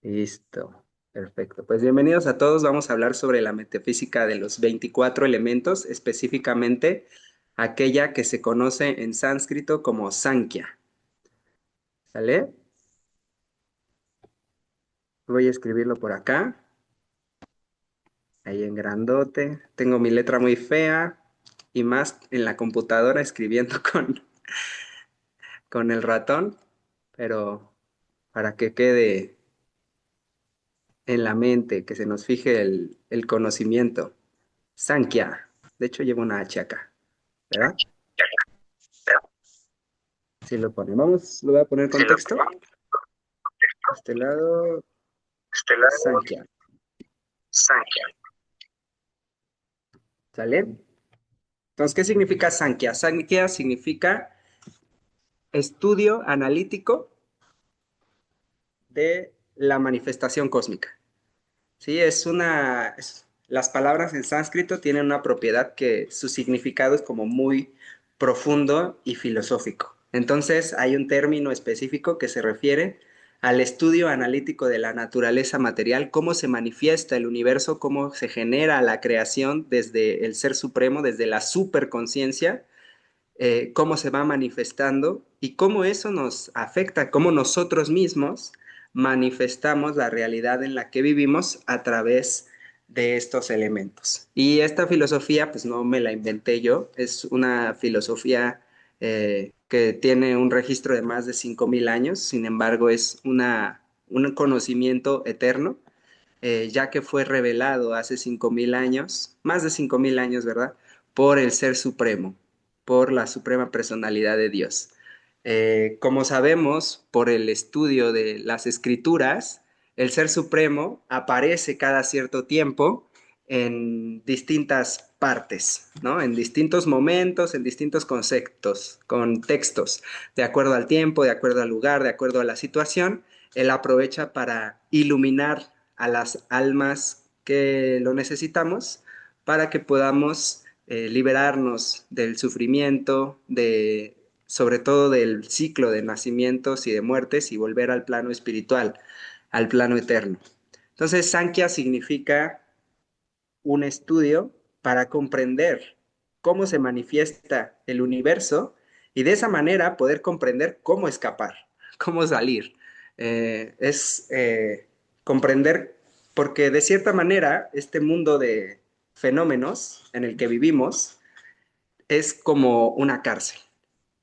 Listo, perfecto. Pues bienvenidos a todos. Vamos a hablar sobre la metafísica de los 24 elementos, específicamente aquella que se conoce en sánscrito como Sankhya. ¿Sale? Voy a escribirlo por acá, ahí en grandote. Tengo mi letra muy fea y más en la computadora escribiendo con el ratón, pero para que quede en la mente, que se nos fije el conocimiento. Sankhya. De hecho, llevo una H acá, ¿verdad? Sí lo pone. Vamos, lo voy a poner Si lo contexto. Este lado, este lado, Sankhya. Sankhya. ¿Sale? Entonces, ¿qué significa Sankhya? Sankhya significa estudio analítico de la manifestación cósmica. Sí, las palabras en sánscrito tienen una propiedad que su significado es como muy profundo y filosófico. Entonces, hay un término específico que se refiere al estudio analítico de la naturaleza material, cómo se manifiesta el universo, cómo se genera la creación desde el ser supremo, desde la superconciencia, cómo se va manifestando y cómo eso nos afecta, cómo nosotros mismos manifestamos la realidad en la que vivimos a través de estos elementos. Y esta filosofía, pues no me la inventé yo, es una filosofía que tiene un registro de más de 5.000 años, sin embargo es un conocimiento eterno, ya que fue revelado hace 5.000 años, más de 5.000 años, ¿verdad? Por el Ser Supremo, por la Suprema Personalidad de Dios. Como sabemos, por el estudio de las Escrituras, el Ser Supremo aparece cada cierto tiempo en distintas partes, ¿no? En distintos momentos, en distintos conceptos, contextos, de acuerdo al tiempo, de acuerdo al lugar, de acuerdo a la situación, él aprovecha para iluminar a las almas que lo necesitamos para que podamos liberarnos del sufrimiento, sobre todo del ciclo de nacimientos y de muertes y volver al plano espiritual, al plano eterno. Entonces, Sankhya significa un estudio para comprender cómo se manifiesta el universo y de esa manera poder comprender cómo escapar, cómo salir. Es comprender, porque de cierta manera este mundo de fenómenos en el que vivimos es como una cárcel,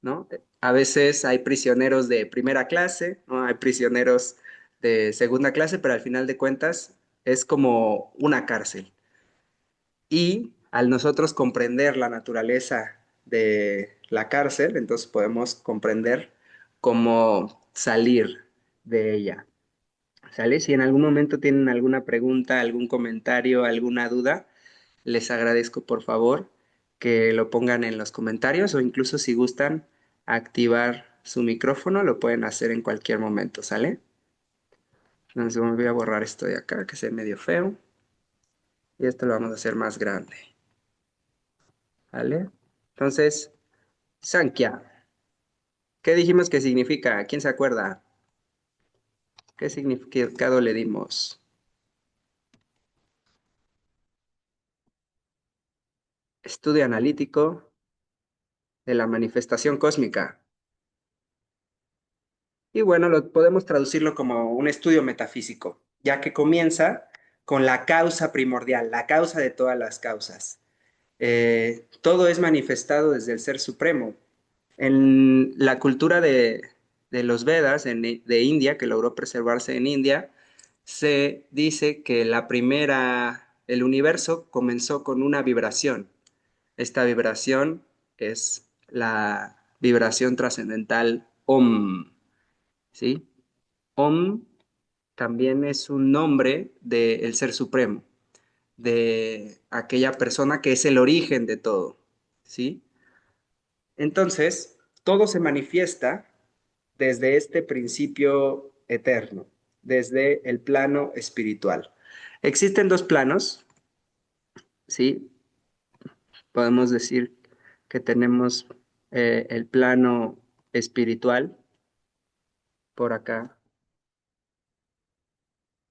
¿no? A veces hay prisioneros de primera clase, ¿no? Hay prisioneros de segunda clase, pero al final de cuentas es como una cárcel. Y al nosotros comprender la naturaleza de la cárcel, entonces podemos comprender cómo salir de ella. ¿Sale? Si en algún momento tienen alguna pregunta, algún comentario, alguna duda, les agradezco por favor que lo pongan en los comentarios o incluso si gustan activar su micrófono, lo pueden hacer en cualquier momento, ¿sale? Entonces voy a borrar esto de acá que se ve medio feo y esto lo vamos a hacer más grande, ¿vale? Entonces, Sankhya, ¿qué dijimos que significa? ¿Quién se acuerda? ¿Qué significado le dimos? Estudio analítico de la manifestación cósmica. Y bueno, podemos traducirlo como un estudio metafísico, ya que comienza con la causa primordial, la causa de todas las causas. Todo es manifestado desde el Ser Supremo. En la cultura de los Vedas, de India, que logró preservarse en India, se dice que el universo comenzó con una vibración. Esta vibración es la vibración trascendental Om, ¿sí? Om también es un nombre del Ser Supremo, de aquella persona que es el origen de todo, ¿sí? Entonces, todo se manifiesta desde este principio eterno, desde el plano espiritual. Existen dos planos, ¿sí? Podemos decir que tenemos el plano espiritual por acá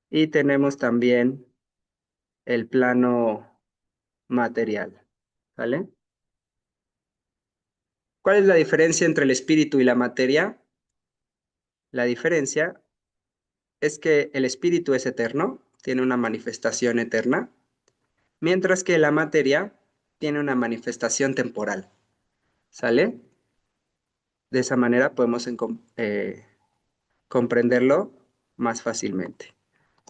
y tenemos también el plano material, ¿vale? ¿Cuál es la diferencia entre el espíritu y la materia? La diferencia es que el espíritu es eterno, tiene una manifestación eterna, mientras que la materia tiene una manifestación temporal, ¿sale? De esa manera podemos comprenderlo más fácilmente.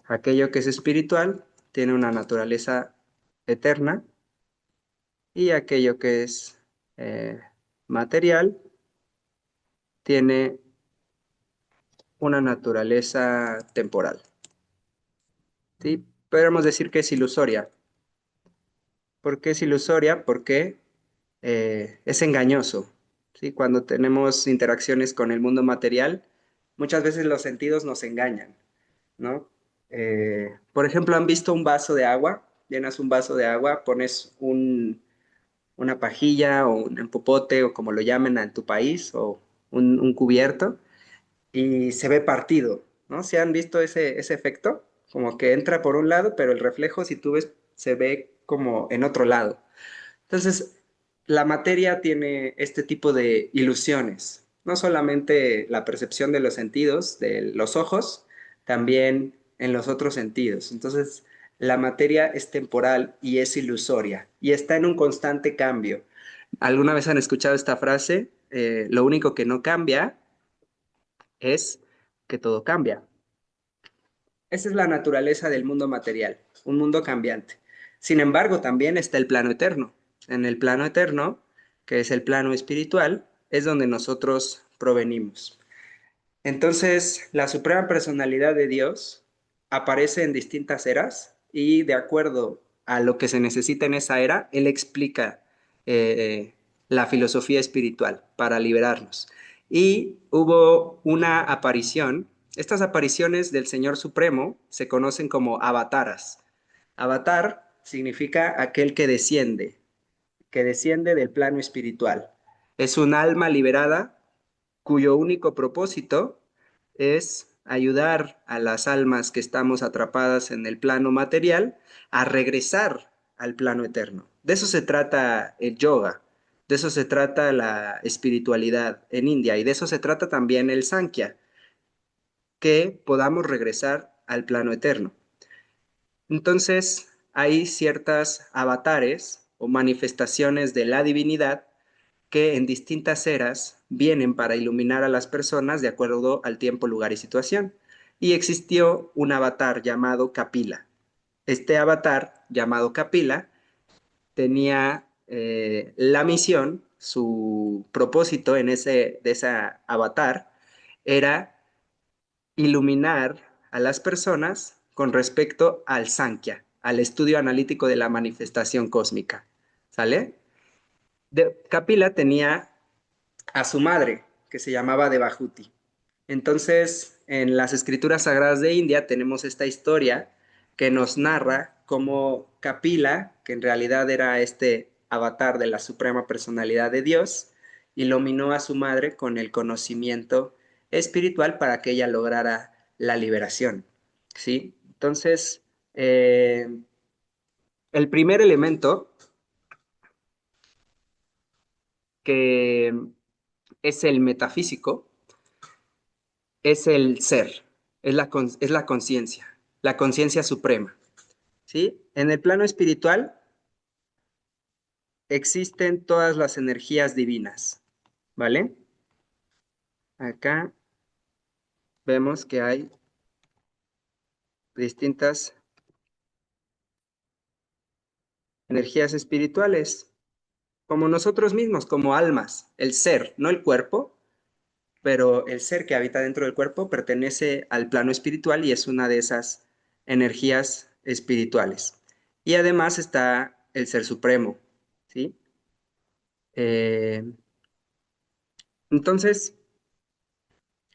Aquello que es espiritual tiene una naturaleza eterna y aquello que es eh, material tiene una naturaleza temporal. ¿Sí? Podríamos decir que es ilusoria. ¿Por qué es ilusoria? Porque es engañoso. ¿Sí? Cuando tenemos interacciones con el mundo material, muchas veces los sentidos nos engañan, ¿no? Por ejemplo, ¿han visto un vaso de agua? Llenas un vaso de agua, pones una pajilla o un popote o como lo llamen en tu país o un cubierto y se ve partido, ¿no? ¿Se han visto ese efecto? Como que entra por un lado, pero el reflejo, si tú ves, se ve como en otro lado. Entonces, la materia tiene este tipo de ilusiones, no solamente la percepción de los sentidos, de los ojos, también en los otros sentidos. Entonces, la materia es temporal y es ilusoria y está en un constante cambio. ¿Alguna vez han escuchado esta frase? Lo único que no cambia es que todo cambia. Esa es la naturaleza del mundo material, un mundo cambiante. Sin embargo, también está el plano eterno. En el plano eterno, que es el plano espiritual, es donde nosotros provenimos. Entonces, la suprema personalidad de Dios aparece en distintas eras y de acuerdo a lo que se necesita en esa era, Él explica la filosofía espiritual para liberarnos. Y hubo una aparición. Estas apariciones del Señor Supremo se conocen como avataras. Avatar significa aquel que desciende del plano espiritual. Es un alma liberada cuyo único propósito es ayudar a las almas que estamos atrapadas en el plano material a regresar al plano eterno. De eso se trata el yoga, de eso se trata la espiritualidad en India y de eso se trata también el Sankhya, que podamos regresar al plano eterno. Entonces, hay ciertas avatares o manifestaciones de la divinidad que en distintas eras vienen para iluminar a las personas de acuerdo al tiempo, lugar y situación. Y existió un avatar llamado Kapila. Este avatar llamado Kapila tenía la misión, su propósito de esa avatar era iluminar a las personas con respecto al Sankhya, al estudio analítico de la manifestación cósmica. ¿Sale? Kapila tenía a su madre, que se llamaba Devahuti. Entonces, en las escrituras sagradas de India tenemos esta historia que nos narra cómo Kapila, que en realidad era este avatar de la suprema personalidad de Dios, iluminó a su madre con el conocimiento espiritual para que ella lograra la liberación. ¿Sí? Entonces, el primer elemento que es el metafísico, es el ser, es la conciencia suprema, ¿sí? En el plano espiritual existen todas las energías divinas, ¿vale? Acá vemos que hay distintas energías espirituales, como nosotros mismos, como almas, el ser, no el cuerpo, pero el ser que habita dentro del cuerpo pertenece al plano espiritual y es una de esas energías espirituales. Y además está el ser supremo, ¿sí? Eh, entonces,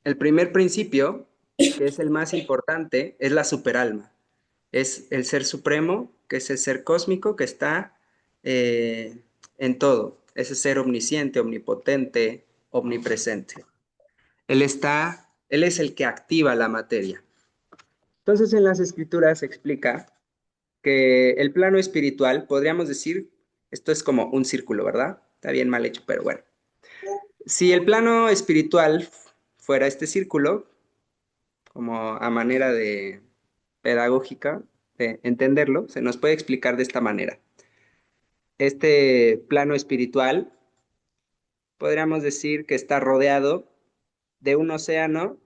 el primer principio, que es el más importante, es la superalma. Es el ser supremo, que es el ser cósmico que está eh, en todo. Ese ser omnisciente, omnipotente, omnipresente. Él es el que activa la materia. Entonces, en las escrituras se explica que el plano espiritual, podríamos decir, esto es como un círculo, ¿verdad? Está bien mal hecho, pero bueno. Si el plano espiritual fuera este círculo, como a manera de pedagógica de entenderlo, se nos puede explicar de esta manera. Este plano espiritual, podríamos decir que está rodeado de un océano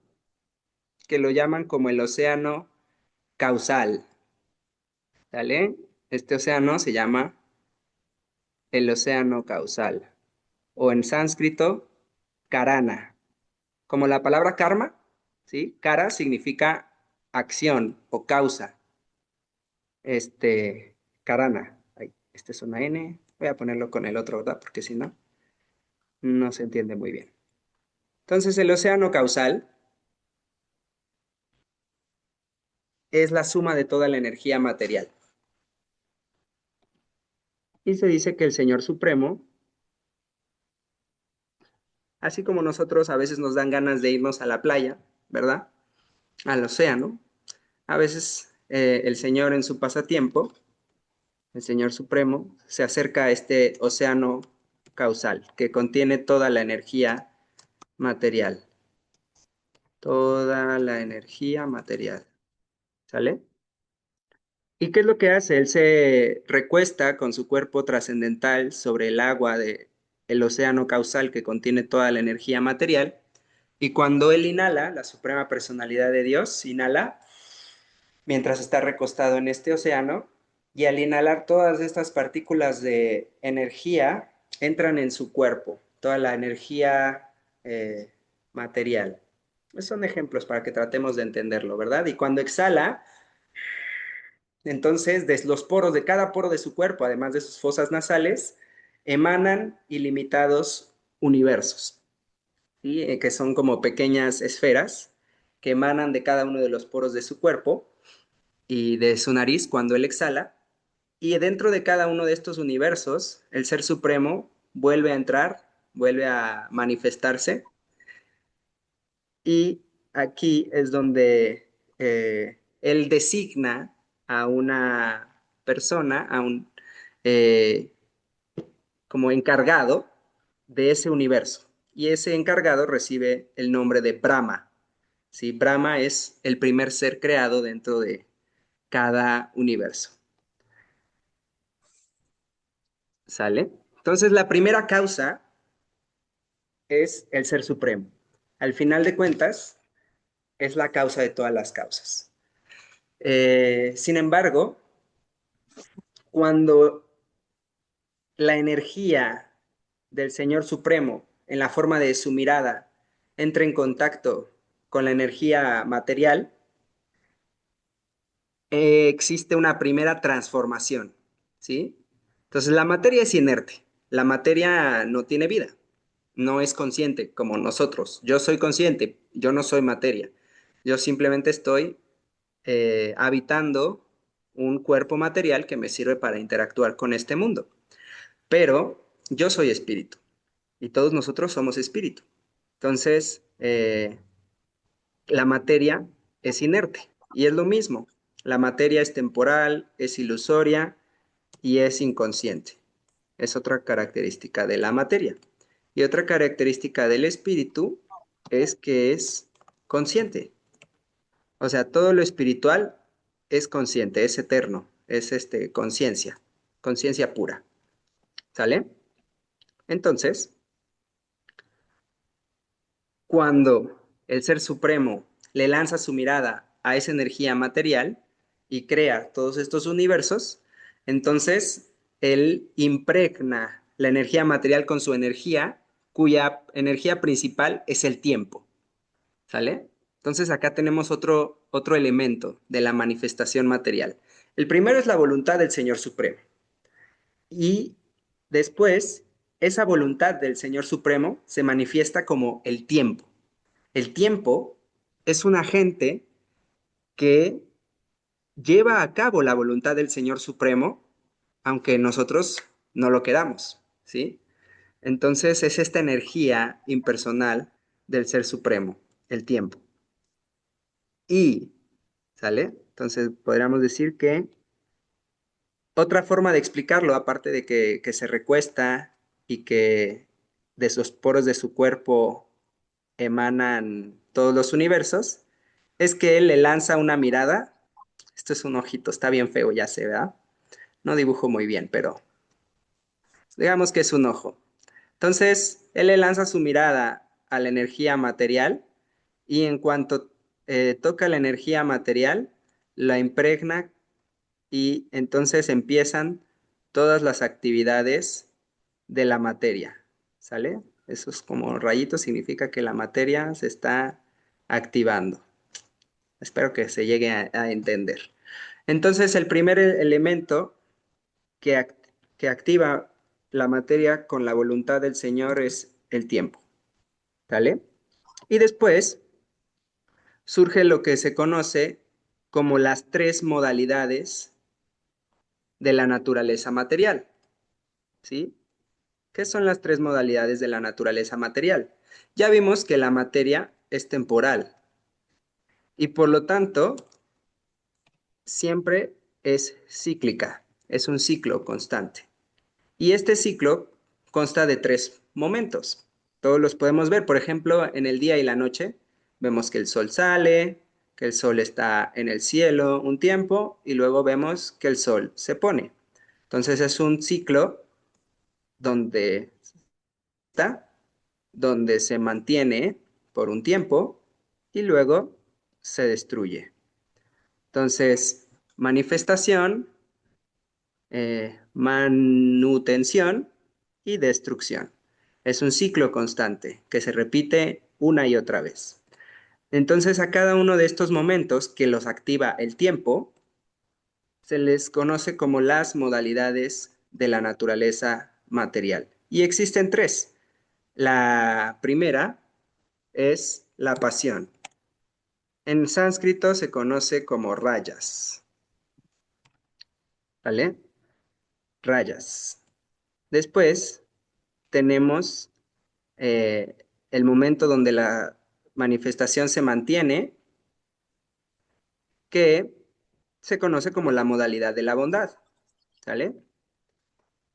que lo llaman como el océano causal, ¿vale? Este océano se llama el océano causal, o en sánscrito, karana. Como la palabra karma, ¿sí? Kara significa acción o causa. Karana. Ay, este es una N. Voy a ponerlo con el otro, ¿verdad? Porque si no, no se entiende muy bien. Entonces, el océano causal es la suma de toda la energía material. Y se dice que el Señor Supremo, así como nosotros a veces nos dan ganas de irnos a la playa, ¿verdad? Al océano, a veces el Señor en su pasatiempo, el Señor Supremo, se acerca a este océano causal que contiene toda la energía material. Toda la energía material. ¿Sale? ¿Y qué es lo que hace? Él se recuesta con su cuerpo trascendental sobre el agua del océano causal que contiene toda la energía material. Y cuando él inhala, la suprema personalidad de Dios inhala mientras está recostado en este océano, y al inhalar todas estas partículas de energía entran en su cuerpo, toda la energía material. Son ejemplos para que tratemos de entenderlo, ¿verdad? Y cuando exhala, entonces, de los poros de cada poro de su cuerpo, además de sus fosas nasales, emanan ilimitados universos, ¿sí? Que son como pequeñas esferas que emanan de cada uno de los poros de su cuerpo y de su nariz cuando él exhala. Y dentro de cada uno de estos universos, el Ser Supremo vuelve a entrar, vuelve a manifestarse. Y aquí es donde él designa a una persona, eh, como encargado de ese universo. Y ese encargado recibe el nombre de Brahma. ¿Sí? Brahma es el primer ser creado dentro de cada universo. ¿Sale? Entonces, la primera causa es el Ser Supremo. Al final de cuentas, es la causa de todas las causas. Sin embargo, cuando la energía del Señor Supremo en la forma de su mirada entra en contacto con la energía material, existe una primera transformación, ¿sí? Entonces la materia es inerte, la materia no tiene vida, no es consciente como nosotros. Yo soy consciente, yo no soy materia, yo simplemente estoy habitando un cuerpo material que me sirve para interactuar con este mundo. Pero yo soy espíritu y todos nosotros somos espíritu. Entonces, la materia es inerte y es lo mismo. La materia es temporal, es ilusoria y es inconsciente. Es otra característica de la materia. Y otra característica del espíritu es que es consciente. O sea, todo lo espiritual es consciente, es eterno, es conciencia, conciencia pura. ¿Sale? Entonces, cuando el Ser Supremo le lanza su mirada a esa energía material y crea todos estos universos, entonces él impregna la energía material con su energía, cuya energía principal es el tiempo. ¿Sale? Entonces acá tenemos otro elemento de la manifestación material. El primero es la voluntad del Señor Supremo. Y después, esa voluntad del Señor Supremo se manifiesta como el tiempo. El tiempo es un agente que lleva a cabo la voluntad del Señor Supremo, aunque nosotros no lo queramos, ¿sí? Entonces es esta energía impersonal del Ser Supremo, el tiempo. Y ¿sale? Entonces podríamos decir que otra forma de explicarlo, aparte de que se recuesta y que de esos poros de su cuerpo emanan todos los universos, es que él le lanza una mirada. Esto es un ojito, está bien feo, ya se ve, no dibujo muy bien, pero digamos que es un ojo. Entonces, él le lanza su mirada a la energía material y en cuanto toca la energía material, la impregna y entonces empiezan todas las actividades de la materia, ¿sale? Eso es como rayitos, significa que la materia se está activando. Espero que se llegue a entender. Entonces, el primer elemento que, que activa la materia con la voluntad del Señor es el tiempo, ¿sale? Y después surge lo que se conoce como las tres modalidades de la naturaleza material, ¿sí? ¿Qué son las tres modalidades de la naturaleza material? Ya vimos que la materia es temporal y por lo tanto siempre es cíclica, es un ciclo constante. Y este ciclo consta de tres momentos. Todos los podemos ver, por ejemplo, en el día y la noche. Vemos que el sol sale, que el sol está en el cielo un tiempo y luego vemos que el sol se pone. Entonces es un ciclo donde está, donde se mantiene por un tiempo y luego se destruye. Entonces, manifestación, manutención y destrucción. Es un ciclo constante que se repite una y otra vez. Entonces, a cada uno de estos momentos que los activa el tiempo, se les conoce como las modalidades de la naturaleza material. Y existen tres. La primera es la pasión. En sánscrito se conoce como rayas, ¿vale? Rayas. Después tenemos el momento donde la manifestación se mantiene, que se conoce como la modalidad de la bondad, ¿sale?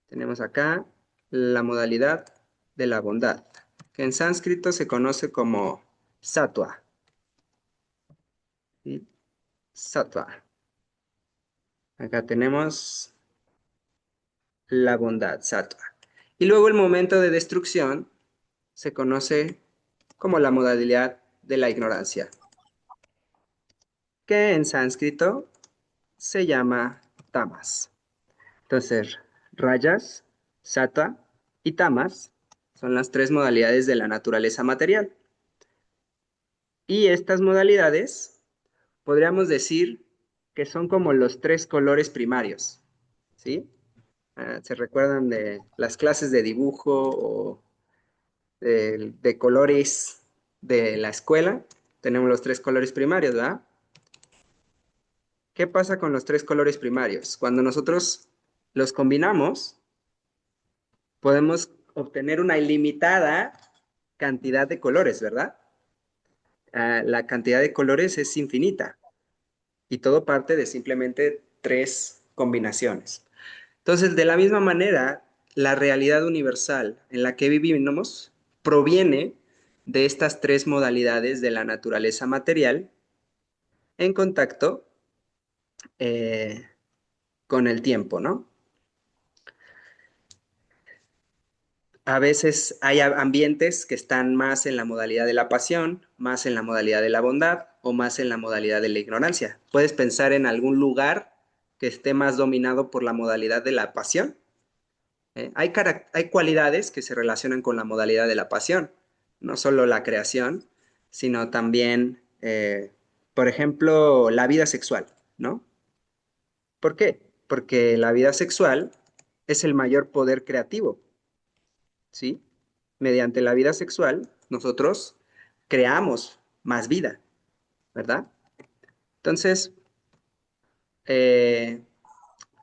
Tenemos acá la modalidad de la bondad, que en sánscrito se conoce como sattva, ¿sí? Sattva. Acá tenemos la bondad, sattva. Y luego el momento de destrucción se conoce como la modalidad de la ignorancia, que en sánscrito se llama tamas. Entonces, rayas, sattva y tamas son las tres modalidades de la naturaleza material. Y estas modalidades podríamos decir que son como los tres colores primarios, ¿sí? ¿Se recuerdan de las clases de dibujo o de colores de la escuela? Tenemos los tres colores primarios, ¿verdad? ¿Qué pasa con los tres colores primarios? Cuando nosotros los combinamos, podemos obtener una ilimitada cantidad de colores, ¿verdad? La cantidad de colores es infinita y todo parte de simplemente tres combinaciones. Entonces, de la misma manera, la realidad universal en la que vivimos proviene de estas tres modalidades de la naturaleza material en contacto eh, con el tiempo, ¿no? A veces hay ambientes que están más en la modalidad de la pasión, más en la modalidad de la bondad o más en la modalidad de la ignorancia. ¿Puedes pensar en algún lugar que esté más dominado por la modalidad de la pasión? Hay cualidades que se relacionan con la modalidad de la pasión, no solo la creación, sino también, por ejemplo, la vida sexual, ¿no? ¿Por qué? Porque la vida sexual es el mayor poder creativo, ¿sí? Mediante la vida sexual, nosotros creamos más vida, ¿verdad? Entonces, eh,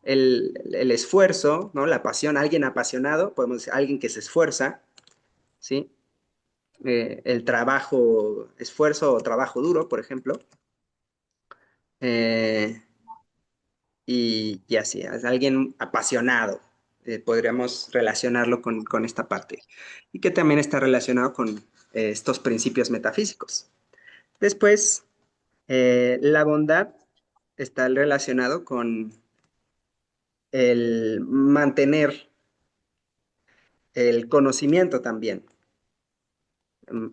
el esfuerzo, ¿no? La pasión, alguien apasionado, podemos decir alguien que se esfuerza, ¿sí? El trabajo, esfuerzo o trabajo duro, por ejemplo, eh, y así, es alguien apasionado. Podríamos relacionarlo con esta parte. Y que también está relacionado con estos principios metafísicos. Después, la bondad está relacionado con el mantener el conocimiento también.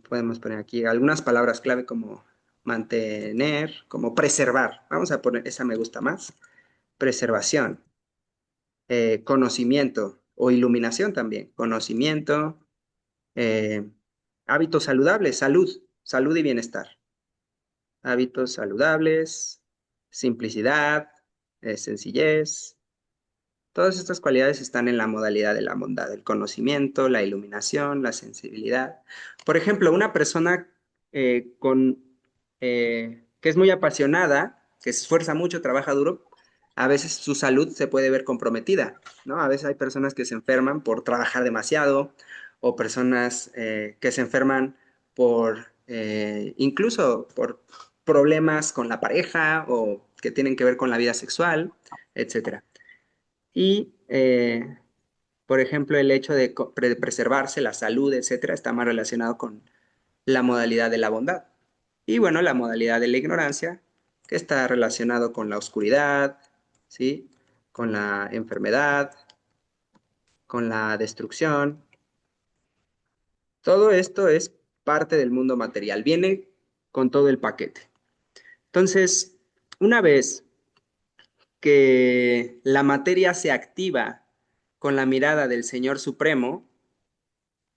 Podemos poner aquí algunas palabras clave como mantener, como preservar. Vamos a poner, esa me gusta más. Preservación, conocimiento o iluminación también. Conocimiento, eh, hábitos saludables, salud, salud y bienestar. Hábitos saludables, simplicidad, sencillez. Todas estas cualidades están en la modalidad de la bondad, el conocimiento, la iluminación, la sensibilidad. Por ejemplo, una persona que es muy apasionada, que se esfuerza mucho, trabaja duro, a veces su salud se puede ver comprometida, ¿no? A veces hay personas que se enferman por trabajar demasiado o personas que se enferman incluso por problemas con la pareja o que tienen que ver con la vida sexual, etcétera. Y, por ejemplo, el hecho de preservarse, la salud, etcétera, está más relacionado con la modalidad de la bondad. Y bueno, la modalidad de la ignorancia, que está relacionado con la oscuridad, ¿sí? Con la enfermedad, con la destrucción. Todo esto es parte del mundo material, viene con todo el paquete. Entonces, una vez que la materia se activa con la mirada del Señor Supremo,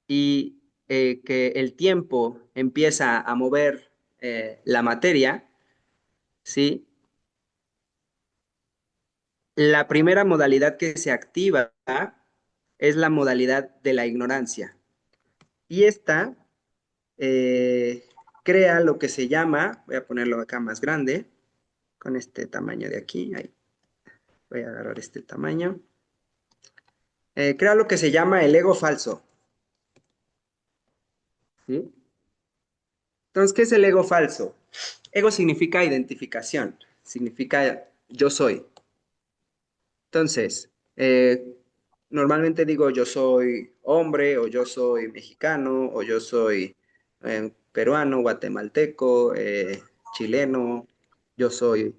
y que el tiempo empieza a mover la materia, ¿sí? La primera modalidad que se activa es la modalidad de la ignorancia. Y esta eh, crea lo que se llama, voy a ponerlo acá más grande, con este tamaño de aquí, ahí, voy a agarrar este tamaño, crea lo que se llama el ego falso, ¿sí? Entonces, ¿qué es el ego falso? Ego significa identificación, significa yo soy. Entonces, normalmente digo yo soy hombre o yo soy mexicano o yo soy peruano, guatemalteco, chileno, yo soy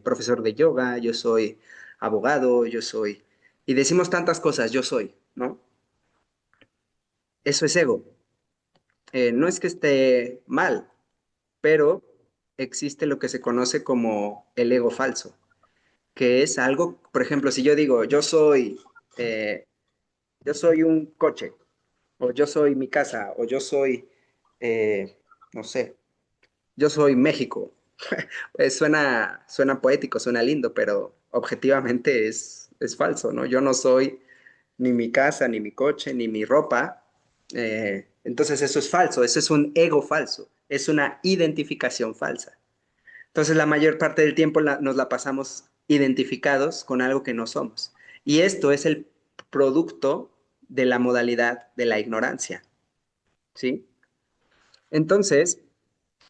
profesor de yoga, yo soy abogado, yo soy... Y decimos tantas cosas, yo soy, ¿no? Eso es ego. No es que esté mal, pero existe lo que se conoce como el ego falso, que es algo, por ejemplo, si yo digo eh, yo soy un coche, o yo soy mi casa, o yo soy, no sé, yo soy México. Suena poético, suena lindo, pero objetivamente es falso, ¿no? Yo no soy ni mi casa, ni mi coche, ni mi ropa. Entonces eso es falso, eso es un ego falso, es una identificación falsa. Entonces la mayor parte del tiempo nos la pasamos identificados con algo que no somos. Y esto es el producto de la modalidad de la ignorancia, ¿sí? Entonces,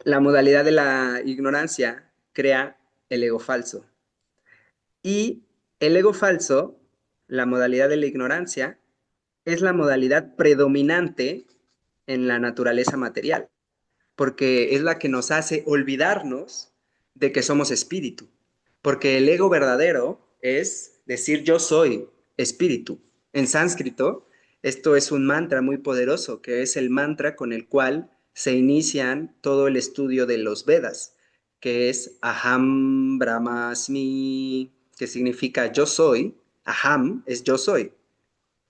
la modalidad de la ignorancia crea el ego falso. Y el ego falso, la modalidad de la ignorancia, es la modalidad predominante en la naturaleza material, porque es la que nos hace olvidarnos de que somos espíritu, porque el ego verdadero es decir yo soy espíritu. En sánscrito, esto es un mantra muy poderoso, que es el mantra con el cual se inician todo el estudio de los Vedas, que es Aham Brahmasmi, que significa yo soy. Aham es yo soy.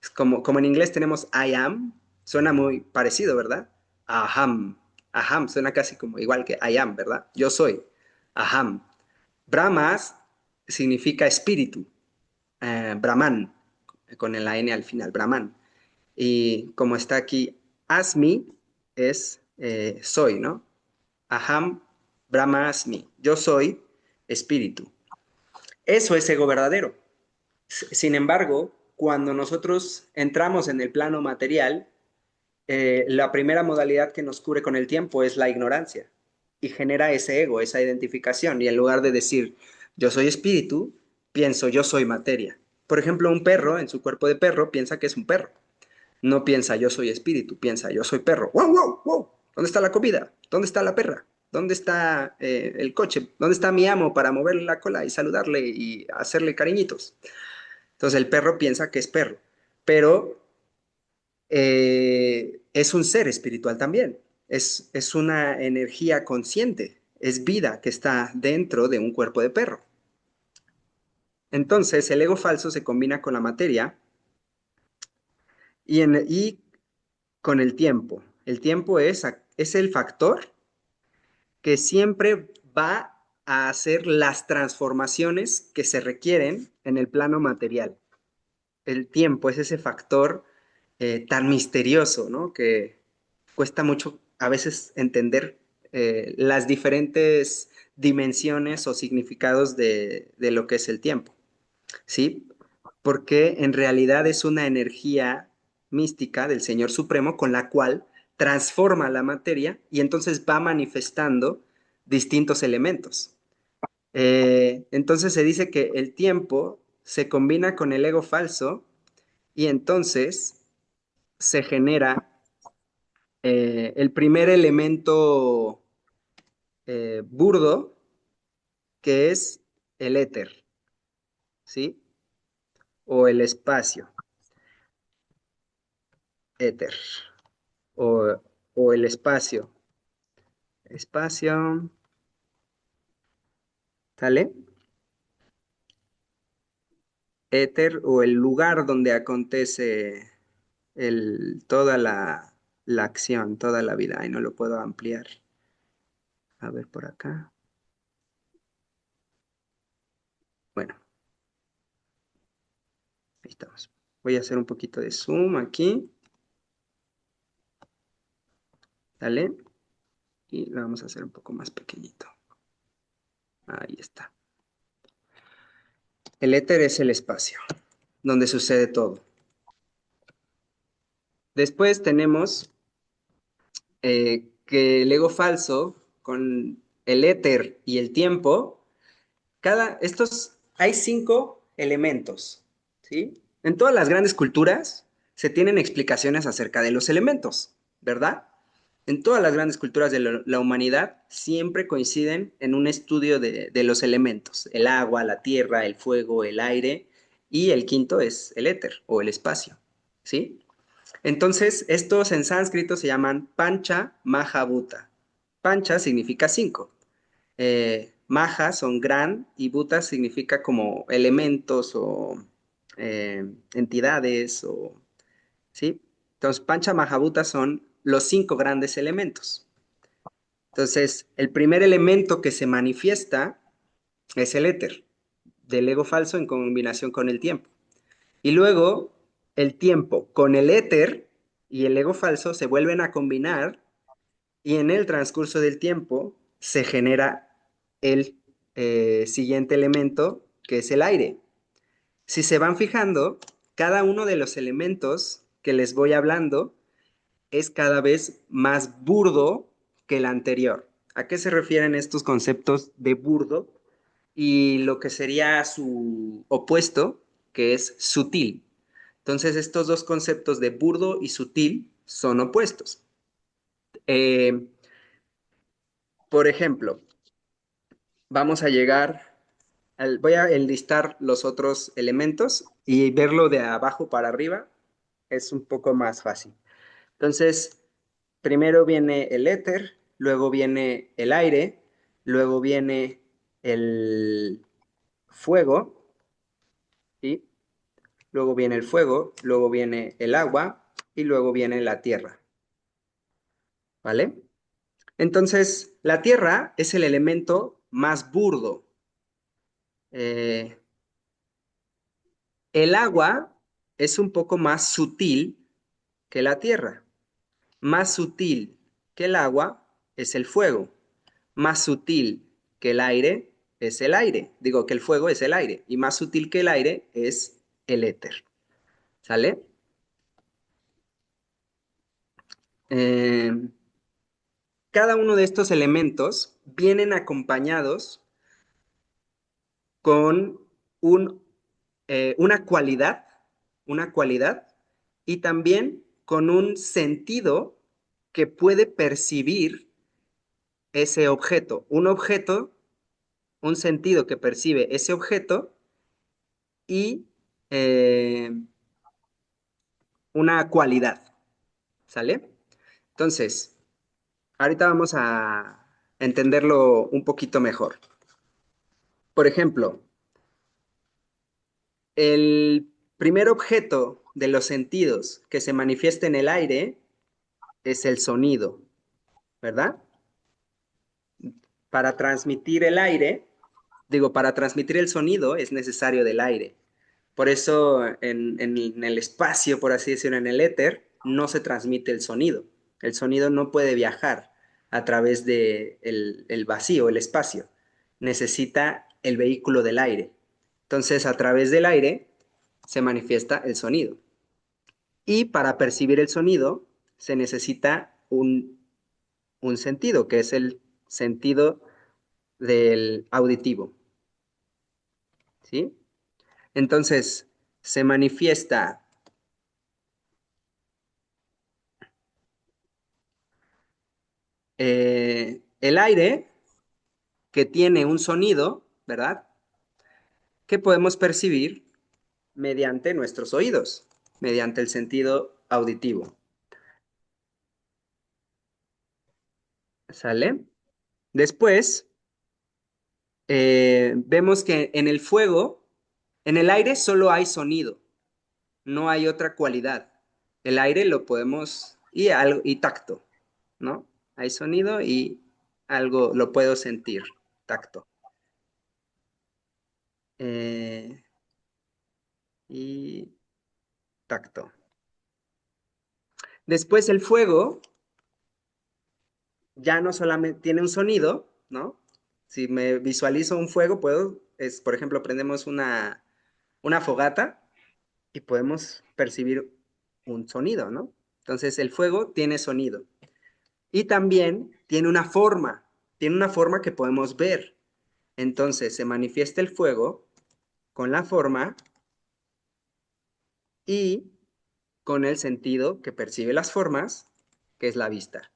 Es como en inglés tenemos I am, suena muy parecido, ¿verdad? Aham. Aham suena casi como igual que I am, ¿verdad? Yo soy. Aham. Brahmas significa espíritu. Brahman, con la N al final, Brahman. Y como está aquí, Asmi es soy, ¿no? Aham Brahma Asmi. Yo soy espíritu. Eso es ego verdadero. Sin embargo, cuando nosotros entramos en el plano material, la primera modalidad que nos cubre con el tiempo es la ignorancia. y genera ese ego, esa identificación. Y en lugar de decir yo soy espíritu, pienso yo soy materia. Por ejemplo, un perro en su cuerpo de perro piensa que es un perro. No piensa yo soy espíritu, piensa yo soy perro. ¡Wow, wow, wow! ¿Dónde está la comida? ¿Dónde está la perra? ¿Dónde está el coche? ¿Dónde está mi amo para moverle la cola y saludarle y hacerle cariñitos? Entonces el perro piensa que es perro, pero es un ser espiritual también. Es una energía consciente, es vida que está dentro de un cuerpo de perro. Entonces el ego falso se combina con la materia y con el tiempo. El tiempo es el factor que siempre va a hacer las transformaciones que se requieren en el plano material. El tiempo es ese factor tan misterioso, ¿no? Que cuesta mucho a veces entender las diferentes dimensiones o significados de lo que es el tiempo, ¿sí? Porque en realidad es una energía mística del Señor Supremo con la cual transforma la materia y entonces va manifestando distintos elementos. Entonces se dice que el tiempo se combina con el ego falso y entonces se genera el primer elemento burdo, que es el éter, ¿sí? O el espacio, éter, o, o el espacio, espacio, ¿sale? Éter o el lugar donde acontece toda la acción, toda la vida. Ahí no lo puedo ampliar. A ver por acá. Bueno, ahí estamos. Voy a hacer un poquito de zoom aquí, ¿sale? Y lo vamos a hacer un poco más pequeñito. Ahí está. El éter es el espacio, donde sucede todo. Después tenemos que el ego falso, con el éter y el tiempo, hay 5 elementos, ¿sí? En todas las grandes culturas se tienen explicaciones acerca de los elementos, ¿verdad? En todas las grandes culturas de la humanidad siempre coinciden en un estudio de los elementos, el agua, la tierra, el fuego, el aire, y el quinto es el éter o el espacio, ¿sí? Entonces, estos en sánscrito se llaman Pancha Mahabhuta. Pancha significa 5. Maha son gran y Bhuta significa como elementos o entidades o, ¿sí? Entonces, Pancha Mahabhuta son los 5 grandes elementos. Entonces, el primer elemento que se manifiesta es el éter, del ego falso en combinación con el tiempo. Y luego el tiempo con el éter y el ego falso se vuelven a combinar y en el transcurso del tiempo se genera el siguiente elemento que es el aire. Si se van fijando, cada uno de los elementos que les voy hablando es cada vez más burdo que el anterior. ¿A qué se refieren estos conceptos de burdo y lo que sería su opuesto, que es sutil? Entonces, estos dos conceptos de burdo y sutil son opuestos. Eh, por ejemplo, vamos a voy a enlistar los otros elementos y verlo de abajo para arriba es un poco más fácil. Entonces, primero viene el éter, luego viene el aire, luego viene el fuego, ¿sí? Luego viene el fuego, luego viene el agua y luego viene la tierra, ¿vale? Entonces, la tierra es el elemento más burdo. Eh, el agua es un poco más sutil que la tierra. Más sutil que el agua es el fuego. Más sutil que el aire es el aire. Digo que el fuego es el aire. Y más sutil que el aire es el éter. ¿Sale? Eh, cada uno de estos elementos vienen acompañados con un, una una cualidad y también con un sentido que puede percibir ese objeto. Un objeto, un sentido que percibe ese objeto y eh, una cualidad, ¿sale? Entonces, ahorita vamos a entenderlo un poquito mejor. Por ejemplo, el primer objeto de los sentidos que se manifiesta en el aire es el sonido, ¿verdad? Para transmitir el aire, para transmitir el sonido es necesario del aire. Por eso en el espacio, por así decirlo, en el éter, no se transmite el sonido. El sonido no puede viajar a través de el vacío, el espacio. Necesita el vehículo del aire. Entonces, a través del aire se manifiesta el sonido. Y para percibir el sonido se necesita un sentido, que es el sentido del auditivo, ¿sí? Entonces, se manifiesta el aire que tiene un sonido, ¿verdad? Que podemos percibir mediante nuestros oídos, mediante el sentido auditivo. ¿Sale? Después, vemos que en el fuego, en el aire solo hay sonido, no hay otra cualidad. El aire lo podemos, y tacto, ¿no? Hay sonido y algo lo puedo sentir, tacto. Eh, y tacto. Después el fuego ya no solamente tiene un sonido, ¿no? Si me visualizo un fuego, por ejemplo, prendemos una fogata y podemos percibir un sonido, ¿no? Entonces el fuego tiene sonido. Y también tiene una forma que podemos ver. Entonces se manifiesta el fuego con la forma y con el sentido que percibe las formas, que es la vista.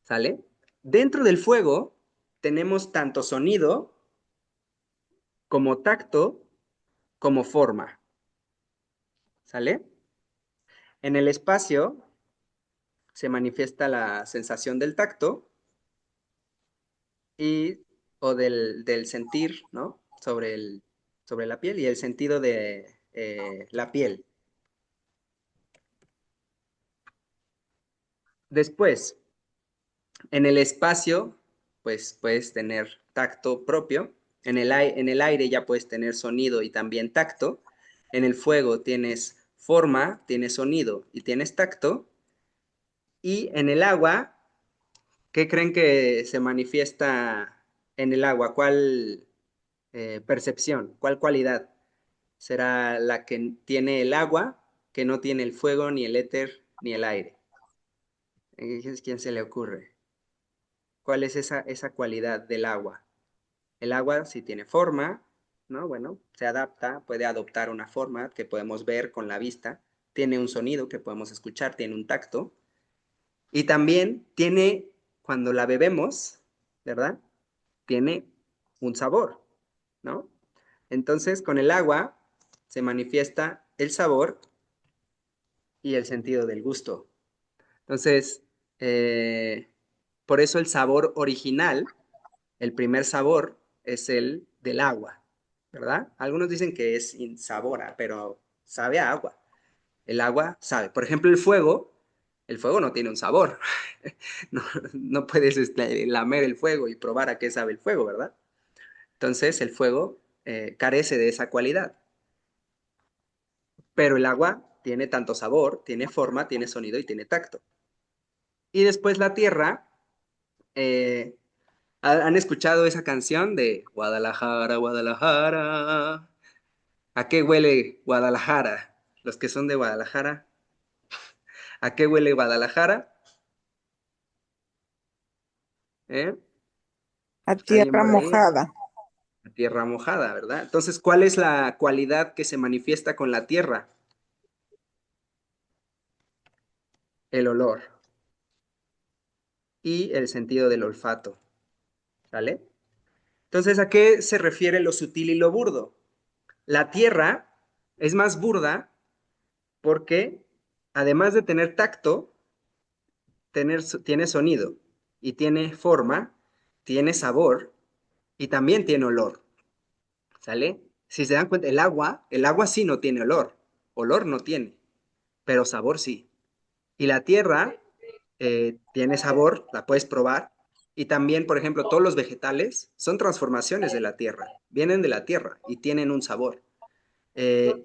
¿Sale? Dentro del fuego tenemos tanto sonido como tacto como forma. ¿Sale? En el espacio se manifiesta la sensación del tacto y, o del sentir, ¿no? Sobre la piel y el sentido de la piel. Después, en el espacio, pues puedes tener tacto propio. En el aire ya puedes tener sonido y también tacto. En el fuego tienes forma, tienes sonido y tienes tacto. Y en el agua, ¿qué creen que se manifiesta en el agua? ¿Cuál percepción? ¿Cuál cualidad? ¿Será la que tiene el agua, que no tiene el fuego, ni el éter, ni el aire? ¿Quién se le ocurre? ¿Cuál es esa cualidad del agua? El agua si tiene forma, ¿no? Bueno, se adapta, puede adoptar una forma que podemos ver con la vista, tiene un sonido que podemos escuchar, tiene un tacto y también tiene, cuando la bebemos, ¿verdad? Tiene un sabor, ¿no? Entonces, con el agua se manifiesta el sabor y el sentido del gusto. Entonces, eh, por eso el sabor original, el primer sabor, es el del agua, ¿verdad? Algunos dicen que es insabora, pero sabe a agua. El agua sabe. Por ejemplo, el fuego no tiene un sabor. No, no puedes lamer el fuego y probar a qué sabe el fuego, ¿verdad? Entonces, el fuego carece de esa cualidad. Pero el agua tiene tanto sabor, tiene forma, tiene sonido y tiene tacto. Y después la tierra, eh, ¿han escuchado esa canción de Guadalajara, Guadalajara? ¿A qué huele Guadalajara? Los que son de Guadalajara, ¿a qué huele Guadalajara? ¿Eh? A ¿Alguien tierra por ahí? mojada. La tierra mojada, ¿verdad? Entonces, ¿cuál es la cualidad que se manifiesta con la tierra? El olor y el sentido del olfato, ¿vale? Entonces, ¿a qué se refiere lo sutil y lo burdo? La tierra es más burda porque, además de tener tacto, tiene sonido y tiene forma, tiene sabor y también tiene olor, ¿sale? Si se dan cuenta, el agua sí no tiene olor no tiene, pero sabor sí. Y la tierra tiene sabor, la puedes probar. Y también, por ejemplo, todos los vegetales son transformaciones de la tierra, vienen de la tierra y tienen un sabor.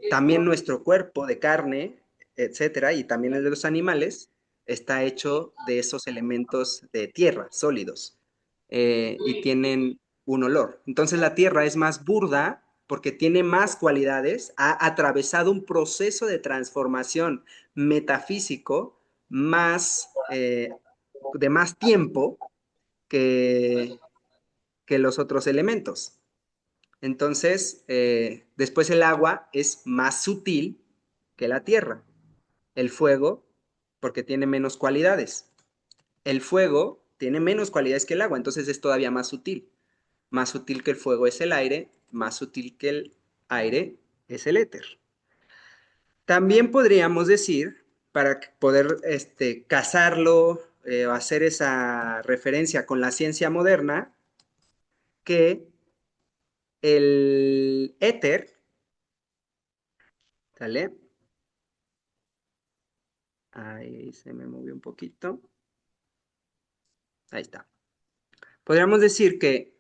También nuestro cuerpo de carne, etcétera, y también el de los animales, está hecho de esos elementos de tierra, sólidos, y tienen un olor. Entonces la tierra es más burda porque tiene más cualidades, ha atravesado un proceso de transformación metafísico de más tiempo que, que los otros elementos. Entonces, después el agua es más sutil que la tierra. El fuego, porque tiene menos cualidades. El fuego tiene menos cualidades que el agua, entonces es todavía más sutil. Más sutil que el fuego es el aire, más sutil que el aire es el éter. También podríamos decir, para poder casarlo o hacer esa referencia con la ciencia moderna, que el éter, ¿sale? Ahí se me movió un poquito. Ahí está. Podríamos decir que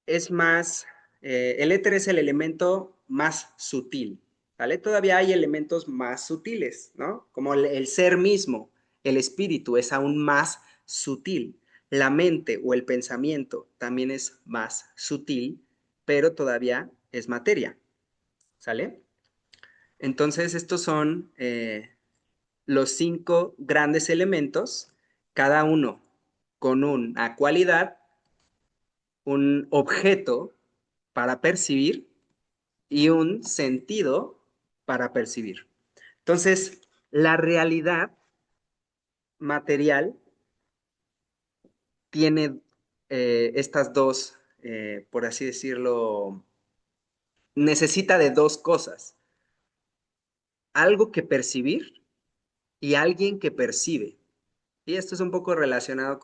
es más, el éter es el elemento más sutil, ¿vale? Todavía hay elementos más sutiles, ¿no? Como el ser mismo, el espíritu es aún más sutil. La mente o el pensamiento también es más sutil, pero todavía es materia, ¿sale? Entonces, estos son los 5 grandes elementos, cada uno con una cualidad, un objeto para percibir y un sentido para percibir. Entonces, la realidad material tiene estas dos, por así decirlo, necesita de dos cosas, algo que percibir y alguien que percibe. Y esto es un poco relacionado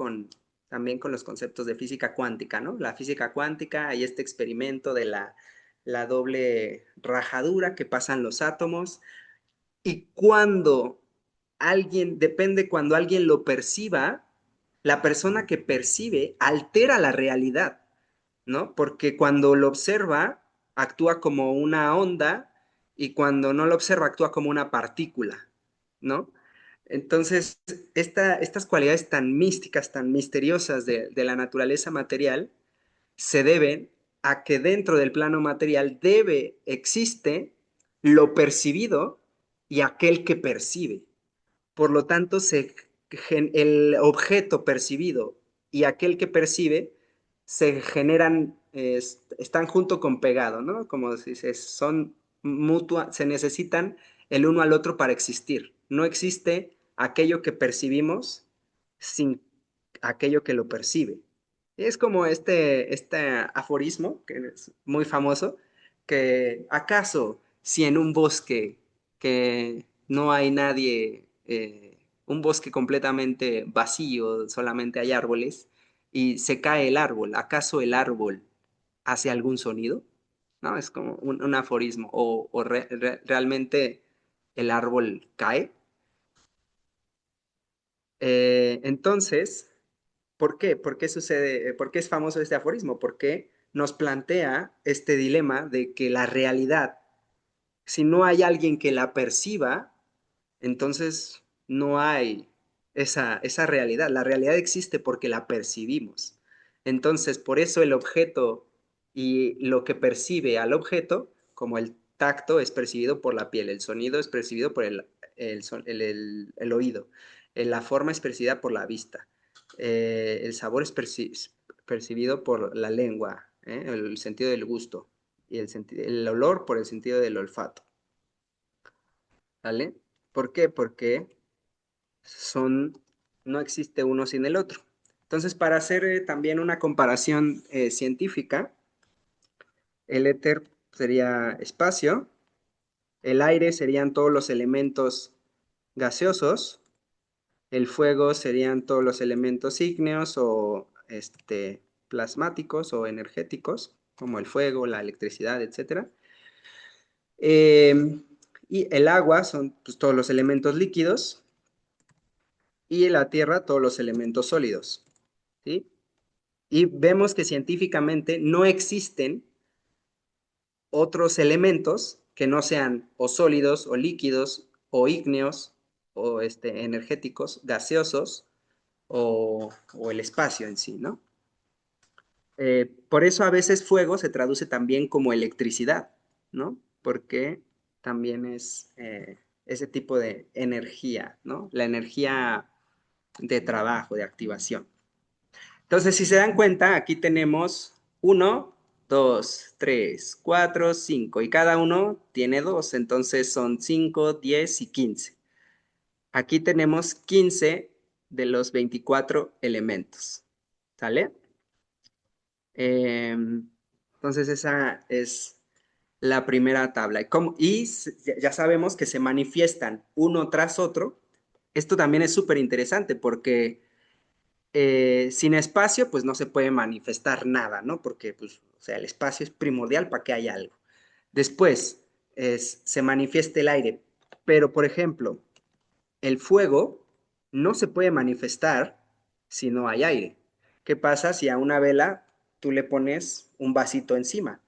también con los conceptos de física cuántica, ¿no? La física cuántica y este experimento de la doble rajadura que pasan los átomos. Y cuando alguien lo perciba, la persona que percibe altera la realidad, ¿no? Porque cuando lo observa, actúa como una onda y cuando no lo observa, actúa como una partícula, ¿no? Entonces, estas cualidades tan místicas, tan misteriosas de la naturaleza material, se deben a que dentro del plano material existe lo percibido y aquel que percibe. Por lo tanto, el objeto percibido y aquel que percibe se generan, están junto con pegado, ¿no? Como si son se necesitan el uno al otro para existir. No existe aquello que percibimos sin aquello que lo percibe. Es como este aforismo, que es muy famoso, que acaso si en un bosque que no hay nadie, un bosque completamente vacío, solamente hay árboles, y se cae el árbol, ¿acaso el árbol hace algún sonido? ¿No? Es como un aforismo, o realmente el árbol cae. Entonces, ¿por qué? ¿Por qué sucede? ¿Por qué es famoso este aforismo? Porque nos plantea este dilema de que la realidad, si no hay alguien que la perciba, entonces no hay esa realidad. La realidad existe porque la percibimos. Entonces, por eso el objeto y lo que percibe al objeto, como el tacto es percibido por la piel, el sonido es percibido por el oído, la forma es percibida por la vista, el sabor es percibido por la lengua, el sentido del gusto, y el olor por el sentido del olfato, ¿vale? ¿Por qué? Porque son, no existe uno sin el otro. Entonces, para hacer también una comparación científica, el éter sería espacio, el aire serían todos los elementos gaseosos, el fuego serían todos los elementos ígneos o plasmáticos o energéticos, como el fuego, la electricidad, etcétera. Y el agua son pues, todos los elementos líquidos y la tierra todos los elementos sólidos. ¿Sí? Y vemos que científicamente no existen otros elementos que no sean o sólidos o líquidos o ígneos o energéticos, gaseosos o el espacio en sí, ¿no? Por eso a veces fuego se traduce también como electricidad, ¿no? Porque también es ese tipo de energía, ¿no? La energía de trabajo, de activación. Entonces, si se dan cuenta, aquí tenemos uno, dos, tres, cuatro, cinco, y cada uno tiene dos, entonces son 5, 10 y 15. Aquí tenemos 15 de los 24 elementos, ¿sale? Entonces, esa es la primera tabla. Ya sabemos que se manifiestan uno tras otro. Esto también es súper interesante porque sin espacio, pues no se puede manifestar nada, ¿no? Porque, pues, o sea, el espacio es primordial para que haya algo. Después, se manifiesta el aire, pero, por ejemplo, el fuego no se puede manifestar si no hay aire. ¿Qué pasa si a una vela tú le pones un vasito encima?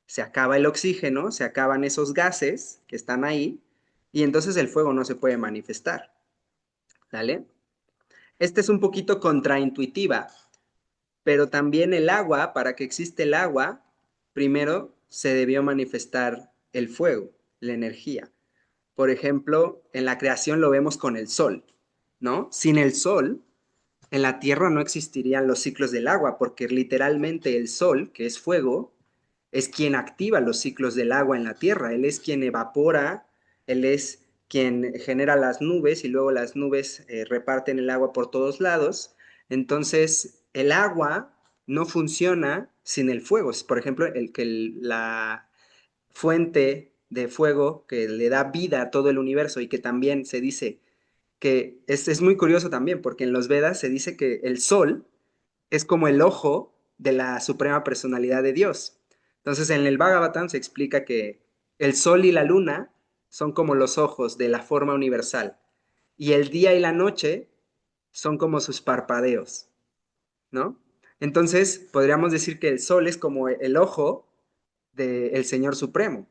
Se acaba el oxígeno, se acaban esos gases que están ahí, y entonces el fuego no se puede manifestar, ¿vale? Esta es un poquito contraintuitiva, pero también el agua, para que exista el agua, primero se debió manifestar el fuego, la energía. Por ejemplo, en la creación lo vemos con el sol, ¿no? Sin el sol, en la Tierra no existirían los ciclos del agua, porque literalmente el sol, que es fuego, es quien activa los ciclos del agua en la Tierra. Él es quien evapora, él es quien genera las nubes y luego las nubes reparten el agua por todos lados. Entonces, el agua no funciona sin el fuego. Por ejemplo, la fuente de fuego que le da vida a todo el universo y que también se dice que es muy curioso también, porque en los Vedas se dice que el sol es como el ojo de la suprema personalidad de Dios. Entonces, en el Bhagavatam se explica que el sol y la luna son como los ojos de la forma universal, y el día y la noche son como sus parpadeos, ¿no? Entonces, podríamos decir que el sol es como el ojo del Señor Supremo,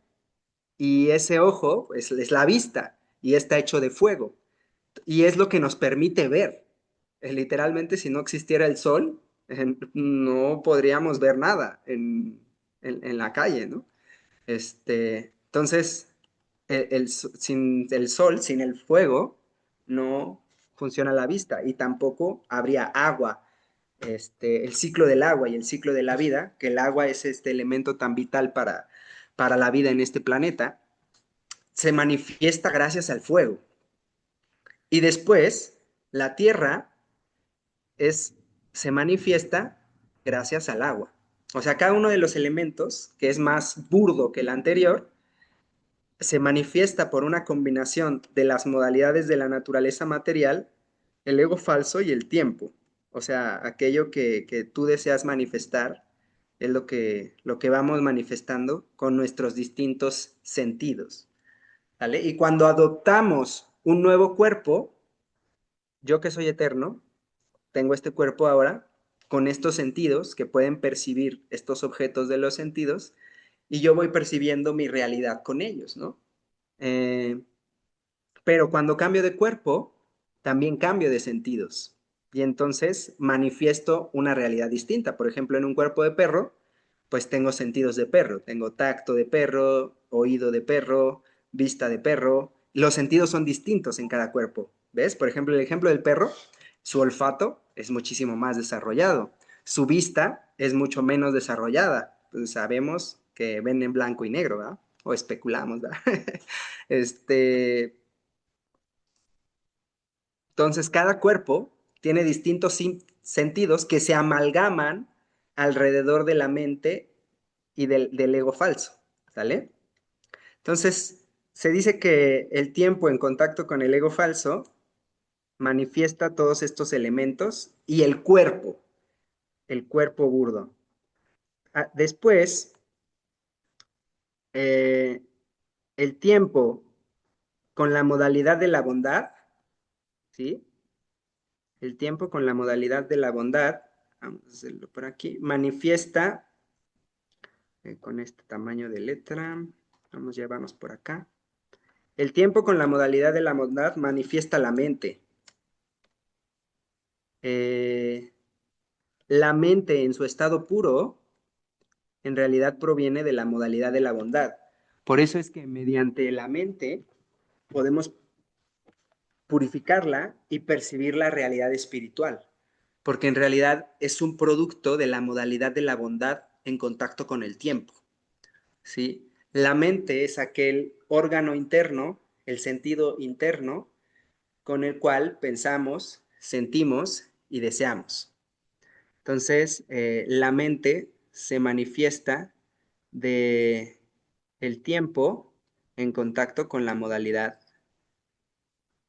y ese ojo es la vista, y está hecho de fuego y es lo que nos permite ver. Literalmente, si no existiera el sol, no podríamos ver nada en la calle, ¿no? Entonces, sin el sol, sin el fuego, no funciona la vista y tampoco habría agua. El ciclo del agua y el ciclo de la vida, que el agua es este elemento tan vital para la vida en este planeta, se manifiesta gracias al fuego. Y después, la tierra es, se manifiesta gracias al agua. O sea, cada uno de los elementos, que es más burdo que el anterior, se manifiesta por una combinación de las modalidades de la naturaleza material, el ego falso y el tiempo. O sea, aquello que tú deseas manifestar es lo que vamos manifestando con nuestros distintos sentidos. ¿Vale? Y cuando adoptamos un nuevo cuerpo, yo que soy eterno, tengo este cuerpo ahora con estos sentidos que pueden percibir estos objetos de los sentidos y yo voy percibiendo mi realidad con ellos, ¿no? Eh, pero cuando cambio de cuerpo, también cambio de sentidos y entonces manifiesto una realidad distinta. Por ejemplo, en un cuerpo de perro, pues tengo sentidos de perro, tengo tacto de perro, oído de perro, vista de perro. Los sentidos son distintos en cada cuerpo, ¿ves? Por ejemplo, el ejemplo del perro, su olfato es muchísimo más desarrollado, su vista es mucho menos desarrollada. Pues sabemos que ven en blanco y negro, ¿verdad? O especulamos, ¿verdad? Este, entonces, cada cuerpo tiene distintos sentidos que se amalgaman alrededor de la mente y del ego falso, ¿sale? Entonces, se dice que el tiempo en contacto con el ego falso manifiesta todos estos elementos y el cuerpo burdo. Después, eh, el tiempo con la modalidad de la bondad, ¿sí? El tiempo con la modalidad de la bondad, vamos a hacerlo por aquí, manifiesta con este tamaño de letra, vamos a llevarnos por acá. El tiempo con la modalidad de la bondad manifiesta la mente. Eh, la mente en su estado puro, en realidad proviene de la modalidad de la bondad. Por eso es que mediante la mente podemos purificarla y percibir la realidad espiritual, porque en realidad es un producto de la modalidad de la bondad en contacto con el tiempo. ¿Sí? La mente es aquel órgano interno, el sentido interno, con el cual pensamos, sentimos y deseamos. Entonces, la mente se manifiesta de el tiempo en contacto con la modalidad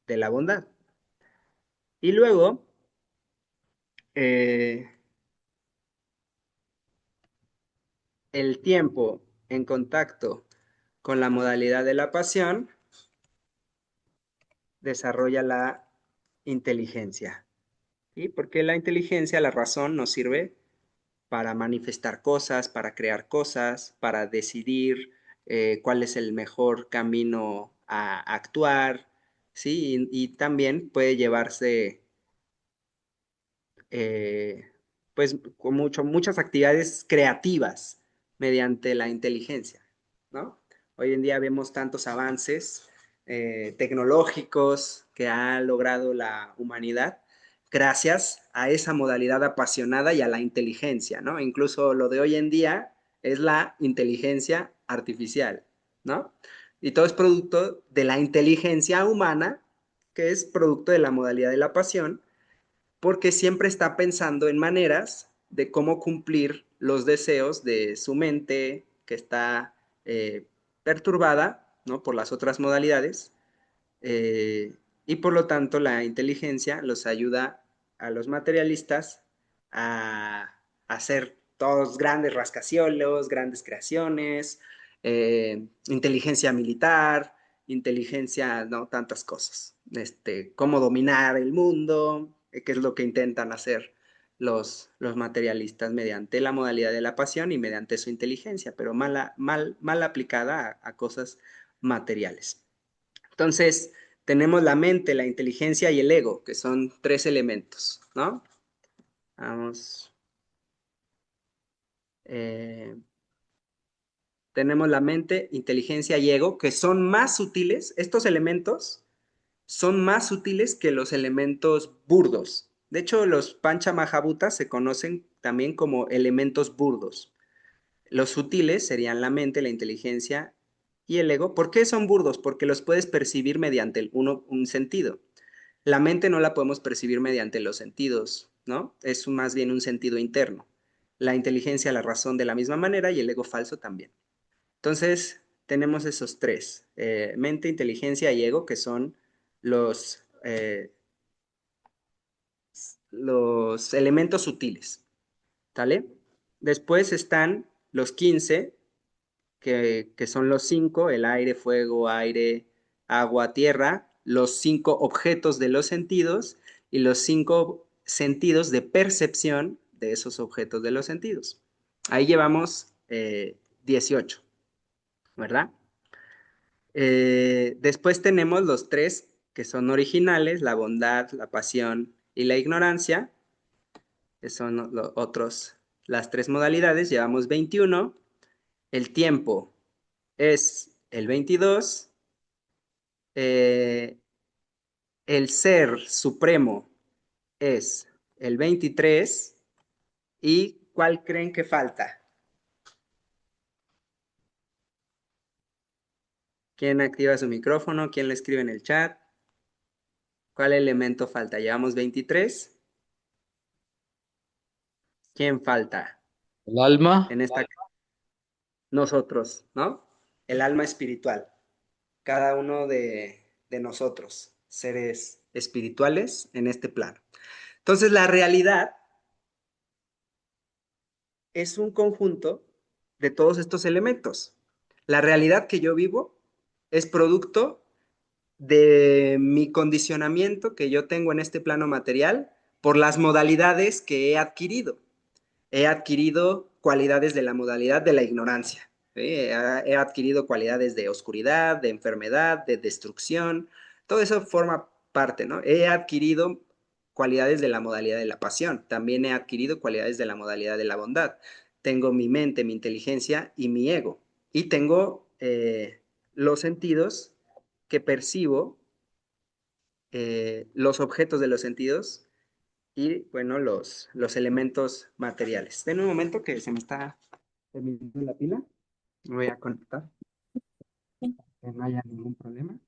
de la bondad. Y luego, eh, el tiempo en contacto con la modalidad de la pasión desarrolla la inteligencia. ¿Sí? Porque la inteligencia, la razón, nos sirve para manifestar cosas, para crear cosas, para decidir cuál es el mejor camino a actuar, ¿sí? Y también puede llevarse, eh, pues, con muchas actividades creativas mediante la inteligencia, ¿no? Hoy en día vemos tantos avances tecnológicos que ha logrado la humanidad gracias a esa modalidad apasionada y a la inteligencia, ¿no? Incluso lo de hoy en día es la inteligencia artificial, ¿no? Y todo es producto de la inteligencia humana, que es producto de la modalidad de la pasión, porque siempre está pensando en maneras de cómo cumplir los deseos de su mente que está perturbada, ¿no? Por las otras modalidades, y por lo tanto la inteligencia los ayuda a los materialistas a hacer todos grandes rascacielos, grandes creaciones, inteligencia militar, inteligencia, no, tantas cosas. Cómo dominar el mundo, que es lo que intentan hacer los materialistas mediante la modalidad de la pasión y mediante su inteligencia, pero mal aplicada a cosas materiales. Entonces, tenemos la mente, la inteligencia y el ego, que son tres elementos, ¿no? Vamos. eh, Tenemos la mente, inteligencia y ego, que son más sutiles. Estos elementos son más sutiles que los elementos burdos. De hecho, los Panchamahabhutas se conocen también como elementos burdos. Los sutiles serían la mente, la inteligencia y el ego. ¿Por qué son burdos? Porque los puedes percibir mediante un sentido. La mente no la podemos percibir mediante los sentidos, ¿no? Es más bien un sentido interno. La inteligencia, la razón de la misma manera y el ego falso también. Entonces, tenemos esos tres, mente, inteligencia y ego, que son los, eh, los elementos sutiles, ¿sale? Después están los 15 que son los cinco, el aire, fuego, aire, agua, tierra, los cinco objetos de los sentidos y los cinco sentidos de percepción de esos objetos de los sentidos. Ahí llevamos 18, ¿verdad? Después tenemos los tres que son originales, la bondad, la pasión y la ignorancia, que son los otros. las tres modalidades, llevamos 21. El tiempo es el 22. eh, el ser supremo es el 23. ¿Y cuál creen que falta? ¿Quién activa su micrófono? ¿Quién le escribe en el chat? ¿Cuál elemento falta? Llevamos 23. ¿Quién falta El alma. en esta? Nosotros, ¿no? El alma espiritual. Cada uno de nosotros, seres espirituales en este plano. Entonces, la realidad es un conjunto de todos estos elementos. La realidad que yo vivo es producto de mi condicionamiento que yo tengo en este plano material por las modalidades que he adquirido. He adquirido cualidades de la modalidad de la ignorancia. ¿Sí? He adquirido cualidades de oscuridad, de enfermedad, de destrucción. Todo eso forma parte, ¿no? He adquirido cualidades de la modalidad de la pasión. También he adquirido cualidades de la modalidad de la bondad. Tengo mi mente, mi inteligencia y mi ego. Y tengo los sentidos que percibo, los objetos de los sentidos y, bueno, los elementos materiales. En un momento que se me está terminando la pila, me voy a conectar, que no haya ningún problema.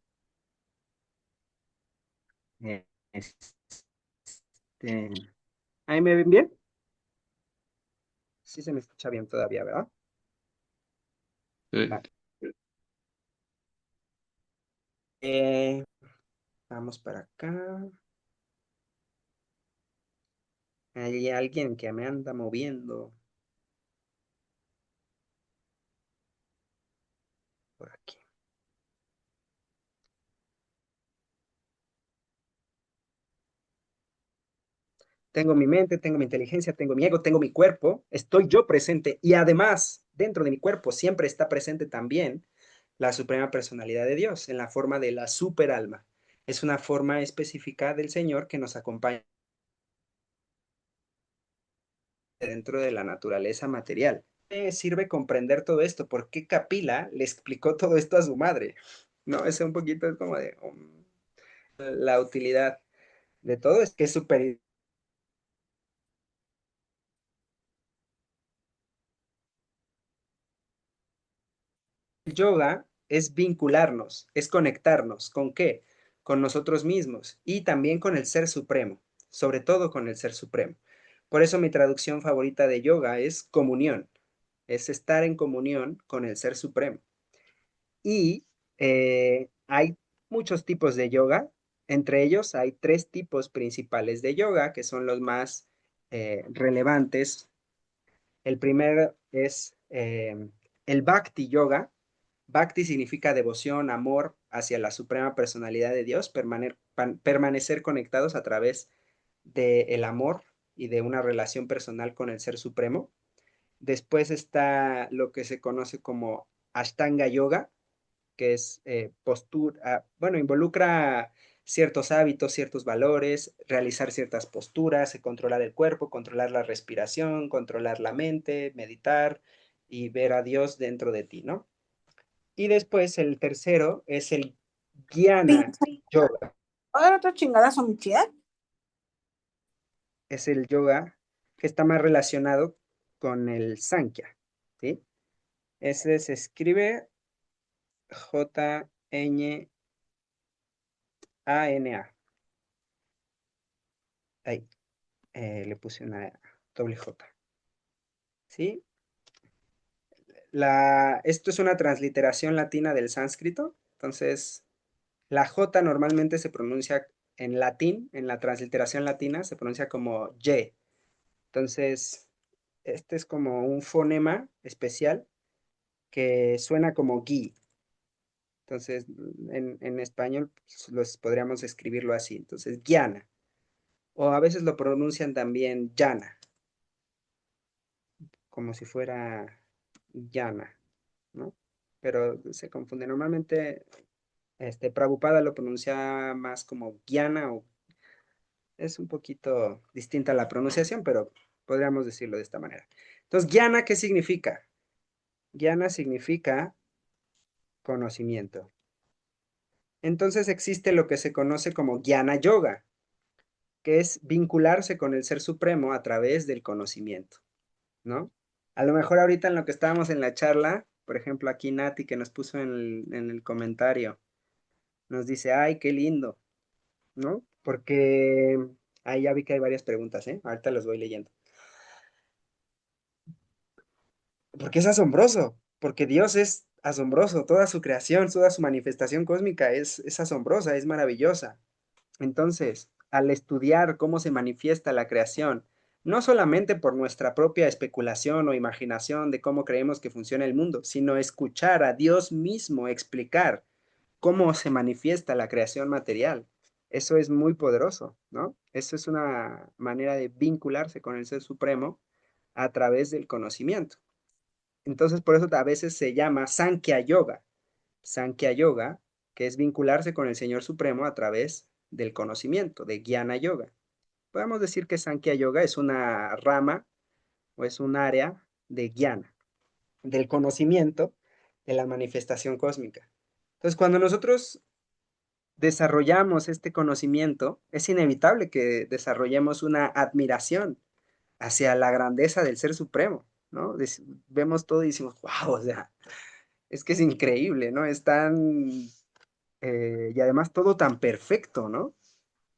Este, ¿ahí me ven bien? Sí se me escucha bien todavía, ¿verdad? Sí. Vale. Eh, vamos para acá. Hay alguien que me anda moviendo por aquí. Tengo mi mente, tengo mi inteligencia, tengo mi ego, tengo mi cuerpo, estoy yo presente y además dentro de mi cuerpo siempre está presente también la suprema personalidad de Dios en la forma de la superalma. Es una forma específica del Señor que nos acompaña dentro de la naturaleza material. Me sirve comprender todo esto. ¿Por qué Capila le explicó todo esto a su madre? No, es un poquito como de la utilidad de todo es que es superior. El yoga es vincularnos, es conectarnos. ¿Con qué? Con nosotros mismos y también con el Ser Supremo, sobre todo con el Ser Supremo. Por eso mi traducción favorita de yoga es comunión, es estar en comunión con el Ser Supremo. Y hay muchos tipos de yoga, entre ellos hay tres tipos principales de yoga que son los más relevantes. El primero es el Bhakti Yoga. Bhakti significa devoción, amor hacia la suprema personalidad de Dios, permanecer conectados a través del amor y de una relación personal con el Ser Supremo. Después está lo que se conoce como Ashtanga Yoga, que es postura, bueno, involucra ciertos hábitos, ciertos valores, realizar ciertas posturas, controlar el cuerpo, controlar la respiración, controlar la mente, meditar y ver a Dios dentro de ti, ¿no? Y después el tercero es el Jnana Yoga, Ahora otra chingada son Michelle. es el yoga que está más relacionado con el Sankhya, ¿sí? Ese se escribe Jna. Ahí, le puse una doble J, ¿sí? Esto es una transliteración latina del sánscrito, entonces la J normalmente se pronuncia en latín, en la transliteración latina se pronuncia como Y. Entonces, este es como un fonema especial que suena como gui. Entonces, en español podríamos escribirlo así. Entonces, Guiana. O a veces lo pronuncian también llana, como si fuera llana, ¿no? Pero se confunde. Normalmente, Prabhupada lo pronuncia más como Guiana o es un poquito distinta la pronunciación, pero Podríamos decirlo de esta manera. Entonces, Gyana, ¿qué significa? Gyana significa conocimiento. Entonces existe lo que se conoce como Jnana Yoga, que es vincularse con el Ser Supremo a través del conocimiento, ¿no? A lo mejor ahorita en lo que estábamos en la charla, por ejemplo, aquí Nati que nos puso en el comentario, nos dice, ay, qué lindo, ¿no? Porque ahí ya vi que hay varias preguntas, ¿eh? Ahorita las voy leyendo. Porque es asombroso, porque Dios es asombroso, toda su creación, toda su manifestación cósmica es asombrosa, es maravillosa. Entonces, al estudiar cómo se manifiesta la creación, no solamente por nuestra propia especulación o imaginación de cómo creemos que funciona el mundo, sino escuchar a Dios mismo explicar cómo se manifiesta la creación material. Eso es muy poderoso, ¿no? Eso es una manera de vincularse con el Ser Supremo a través del conocimiento. Entonces, por eso a veces se llama Sankhya Yoga. Sankhya Yoga, que es vincularse con el Señor Supremo a través del conocimiento, de Jnana Yoga. Podemos decir que Sankhya Yoga es una rama o es un área de Jnana, del conocimiento de la manifestación cósmica. Entonces, cuando nosotros desarrollamos este conocimiento, es inevitable que desarrollemos una admiración hacia la grandeza del Ser Supremo, ¿no? Vemos todo y decimos, wow, o sea, es que es increíble, ¿no? Es tan, y además todo tan perfecto, ¿no?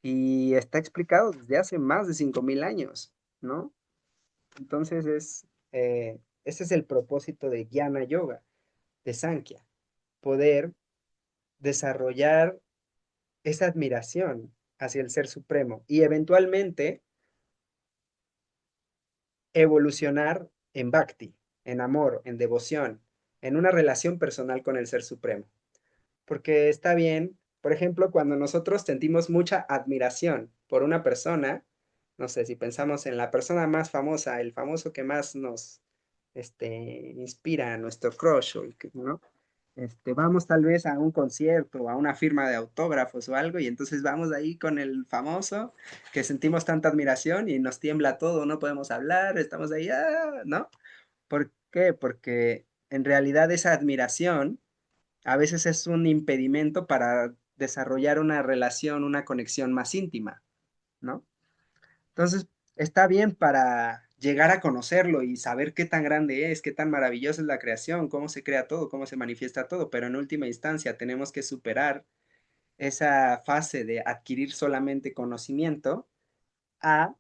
Y está explicado desde hace más de 5.000 años, ¿no? Entonces ese es el propósito de Jnana Yoga, de Sankhya, poder desarrollar esa admiración hacia el Ser Supremo y eventualmente evolucionar en bhakti, en amor, en devoción, en una relación personal con el Ser Supremo. Porque está bien, por ejemplo, cuando nosotros sentimos mucha admiración por una persona, no sé, si pensamos en la persona más famosa, el famoso que más nos inspira, a nuestro crush, ¿no? Vamos tal vez a un concierto, a una firma de autógrafos o algo, y entonces vamos ahí con el famoso, que sentimos tanta admiración y nos tiembla todo, no podemos hablar, estamos ahí, ¿no? ¿Por qué? Porque en realidad esa admiración a veces es un impedimento para desarrollar una relación, una conexión más íntima, ¿no? Entonces, está bien para llegar a conocerlo y saber qué tan grande es, qué tan maravillosa es la creación, cómo se crea todo, cómo se manifiesta todo, pero en última instancia tenemos que superar esa fase de adquirir solamente conocimiento a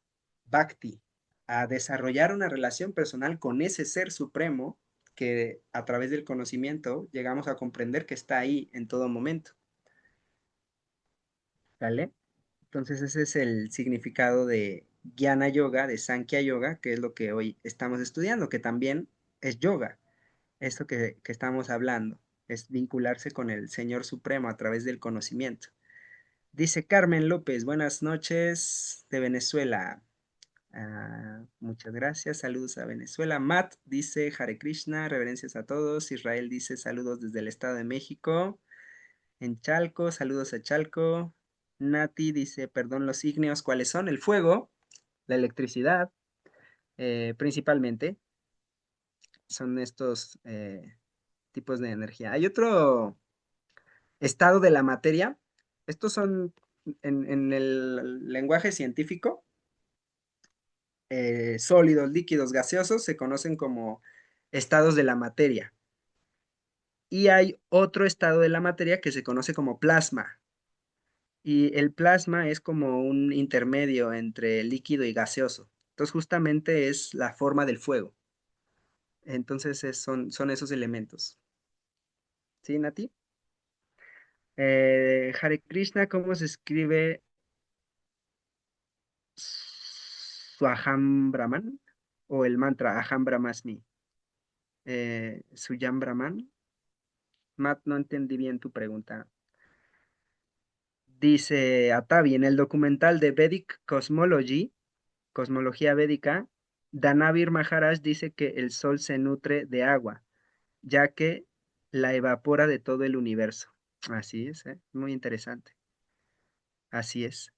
bhakti, a desarrollar una relación personal con ese ser supremo que a través del conocimiento llegamos a comprender que está ahí en todo momento. ¿Vale? Entonces ese es el significado de Jnana Yoga, de Sankhya Yoga, que es lo que hoy estamos estudiando, que también es yoga. Esto que estamos hablando es vincularse con el Señor Supremo a través del conocimiento. Dice Carmen López, buenas noches de Venezuela. Muchas gracias, saludos a Venezuela. Matt dice Hare Krishna, reverencias a todos. Israel dice saludos desde el Estado de México. En Chalco, saludos a Chalco. Nati dice, perdón, los ígneos, ¿cuáles son? El fuego, la electricidad, principalmente, son estos tipos de energía. Hay otro estado de la materia. Estos son, en el lenguaje científico, sólidos, líquidos, gaseosos, se conocen como estados de la materia. Y hay otro estado de la materia que se conoce como plasma. Y el plasma es como un intermedio entre líquido y gaseoso. Entonces justamente es la forma del fuego. Entonces son esos elementos. ¿Sí, Nati? Hare Krishna, ¿cómo se escribe Swaham Brahman? O el mantra Aham Brahmasmi. Suyam Brahman. Matt, no entendí bien tu pregunta. Dice Atavi, en el documental de Vedic Cosmology, Cosmología Védica, Danavir Maharaj dice que el sol se nutre de agua, ya que la evapora de todo el universo. Así es, ¿eh? Muy interesante. Así es.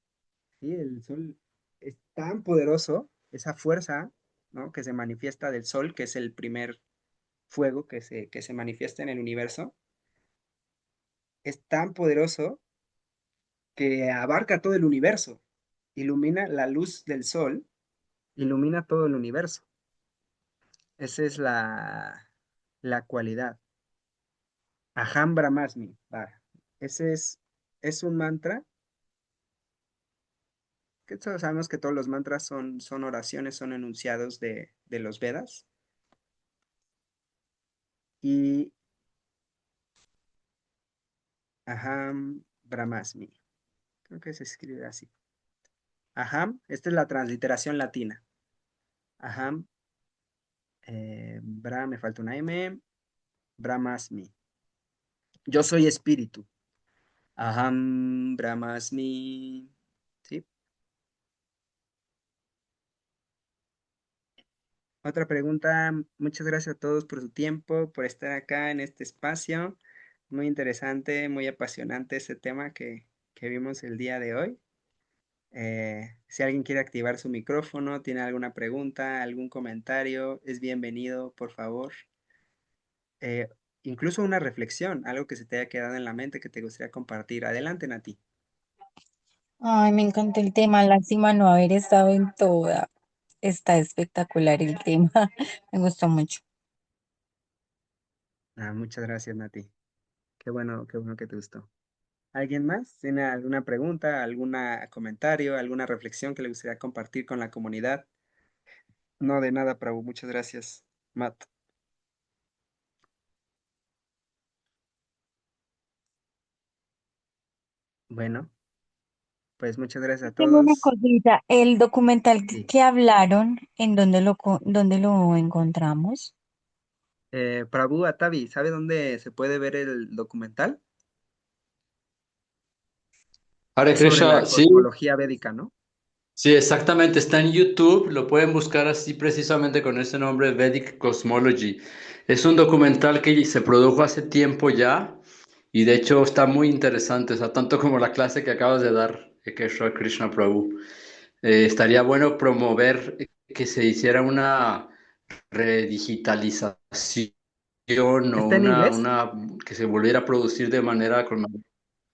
Sí, el sol es tan poderoso esa fuerza, ¿no? Que se manifiesta del sol, que es el primer fuego que se manifiesta en el universo, es tan poderoso que abarca todo el universo. Ilumina la luz del sol, ilumina todo el universo. Esa es la cualidad. Aham Brahmasmi. Ese es un mantra, que todos sabemos que todos los mantras son oraciones, son enunciados de los Vedas. Y Aham Brahmasmi. Creo que se escribe así. Aham, esta es la transliteración latina. Aham, me falta una M, Brahmasmi. Yo soy espíritu. Aham Brahmasmi. ¿Sí? Otra pregunta. Muchas gracias a todos por su tiempo, por estar acá en este espacio. Muy interesante, muy apasionante este tema que vimos el día de hoy. Si alguien quiere activar su micrófono, tiene alguna pregunta, algún comentario, es bienvenido, por favor. Eh, Incluso una reflexión, algo que se te haya quedado en la mente que te gustaría compartir. Adelante, Nati. Ay, me encantó el tema. Lástima no haber estado en toda. Está espectacular el tema. Me gustó mucho. Muchas gracias, Nati. Qué bueno que te gustó. ¿Alguien más? ¿Tiene alguna pregunta, algún comentario, alguna reflexión que le gustaría compartir con la comunidad? No, de nada, Prabhu. Muchas gracias, Matt. Bueno, pues muchas gracias a Tengo una todos. cosita. El documental Sí. que hablaron, ¿en dónde lo encontramos? Prabhu Atavi, ¿sabe dónde se puede ver el documental? Hare Es sobre Krishna, la sí, cosmología védica, ¿no? sí, exactamente. Está en YouTube. Lo pueden buscar así precisamente con ese nombre, Vedic Cosmology. Es un documental que se produjo hace tiempo ya y de hecho está muy interesante. O sea, tanto como la clase que acabas de dar, Keshav Krishna Prabhu. Estaría bueno promover que se hiciera una redigitalización o ¿Está en inglés? que se volviera a producir de manera cronológica.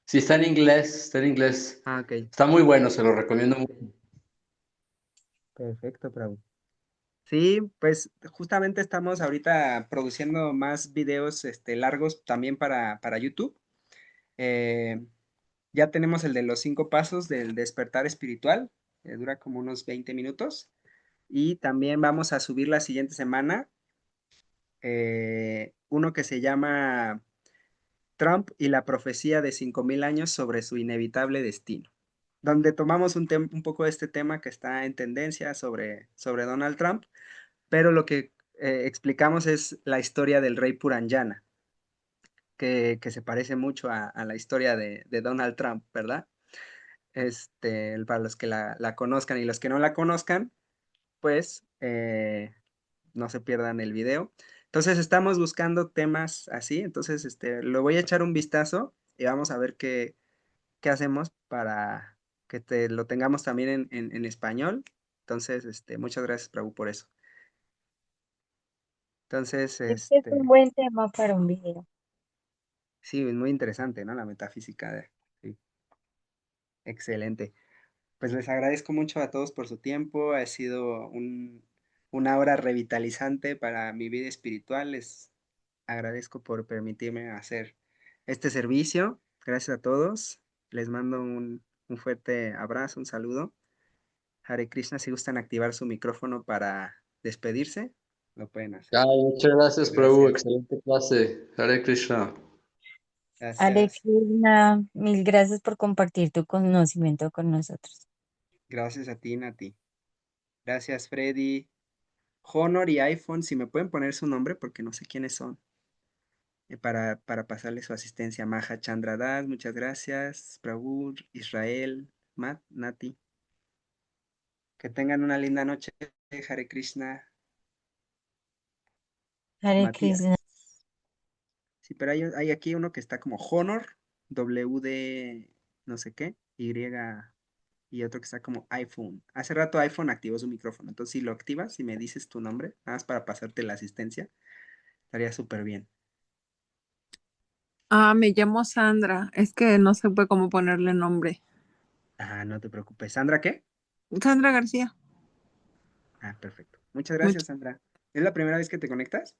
Sí, está en inglés, está en inglés. Ah, ok. Está muy bueno, se lo recomiendo mucho. Perfecto, Prabhu. Sí, pues justamente estamos ahorita produciendo más videos largos también para YouTube. Eh, ya tenemos el de los 5 pasos del despertar espiritual, dura como unos 20 minutos. Y también vamos a subir la siguiente semana uno que se llama Trump y la profecía de 5000 años sobre su inevitable destino, donde tomamos un poco de este tema que está en tendencia sobre Donald Trump, pero lo que explicamos es la historia del rey Puranjana, que se parece mucho a la historia de Donald Trump, ¿verdad? Para los que la conozcan y los que no la conozcan, pues no se pierdan el video. Entonces estamos buscando temas así, entonces lo voy a echar un vistazo y vamos a ver qué hacemos para que lo tengamos también en español. Entonces, muchas gracias, Prabhu, por eso. Entonces, Este es un buen tema para un video. sí, es muy interesante, ¿no? La metafísica sí, excelente. Pues les agradezco mucho a todos por su tiempo. Ha sido una hora revitalizante para mi vida espiritual. Les agradezco por permitirme hacer este servicio. Gracias a todos. Les mando un fuerte abrazo, un saludo. Hare Krishna, si gustan activar su micrófono para despedirse, lo pueden hacer. Ya, muchas gracias, Muchas Prabhu. gracias. Excelente clase. Hare Krishna. Ale Gracias. Krishna, mil gracias por compartir tu conocimiento con nosotros. Gracias a ti, Nati. Gracias, Freddy. Honor y iPhone, si me pueden poner su nombre porque no sé quiénes son. Para pasarle su asistencia. Maha Chandra Das, muchas gracias. Prabhu, Israel, Matt, Nati. Que tengan una linda noche. Hare Krishna, Hare Krishna. Matías. Sí, pero hay aquí uno que está como Honor, WD no sé qué, Y, y otro que está como iPhone. Hace rato iPhone activó su micrófono, entonces si lo activas y me dices tu nombre, nada más para pasarte la asistencia, estaría súper bien. Me llamo Sandra. Es que no supe cómo ponerle nombre. Ah, no te preocupes. ¿Sandra qué? Sandra García. Ah, perfecto. Muchas gracias, Mucho. Sandra. ¿Es la primera vez que te conectas?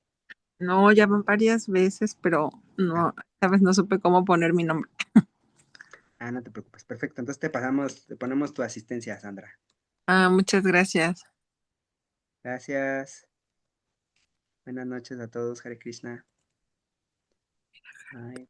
No, ya van varias veces, pero Ah, no, esta vez no supe cómo poner mi nombre. no te preocupes. Perfecto. Entonces te ponemos tu asistencia, Sandra. Muchas gracias. Gracias. Buenas noches a todos, Hare Krishna. Ay.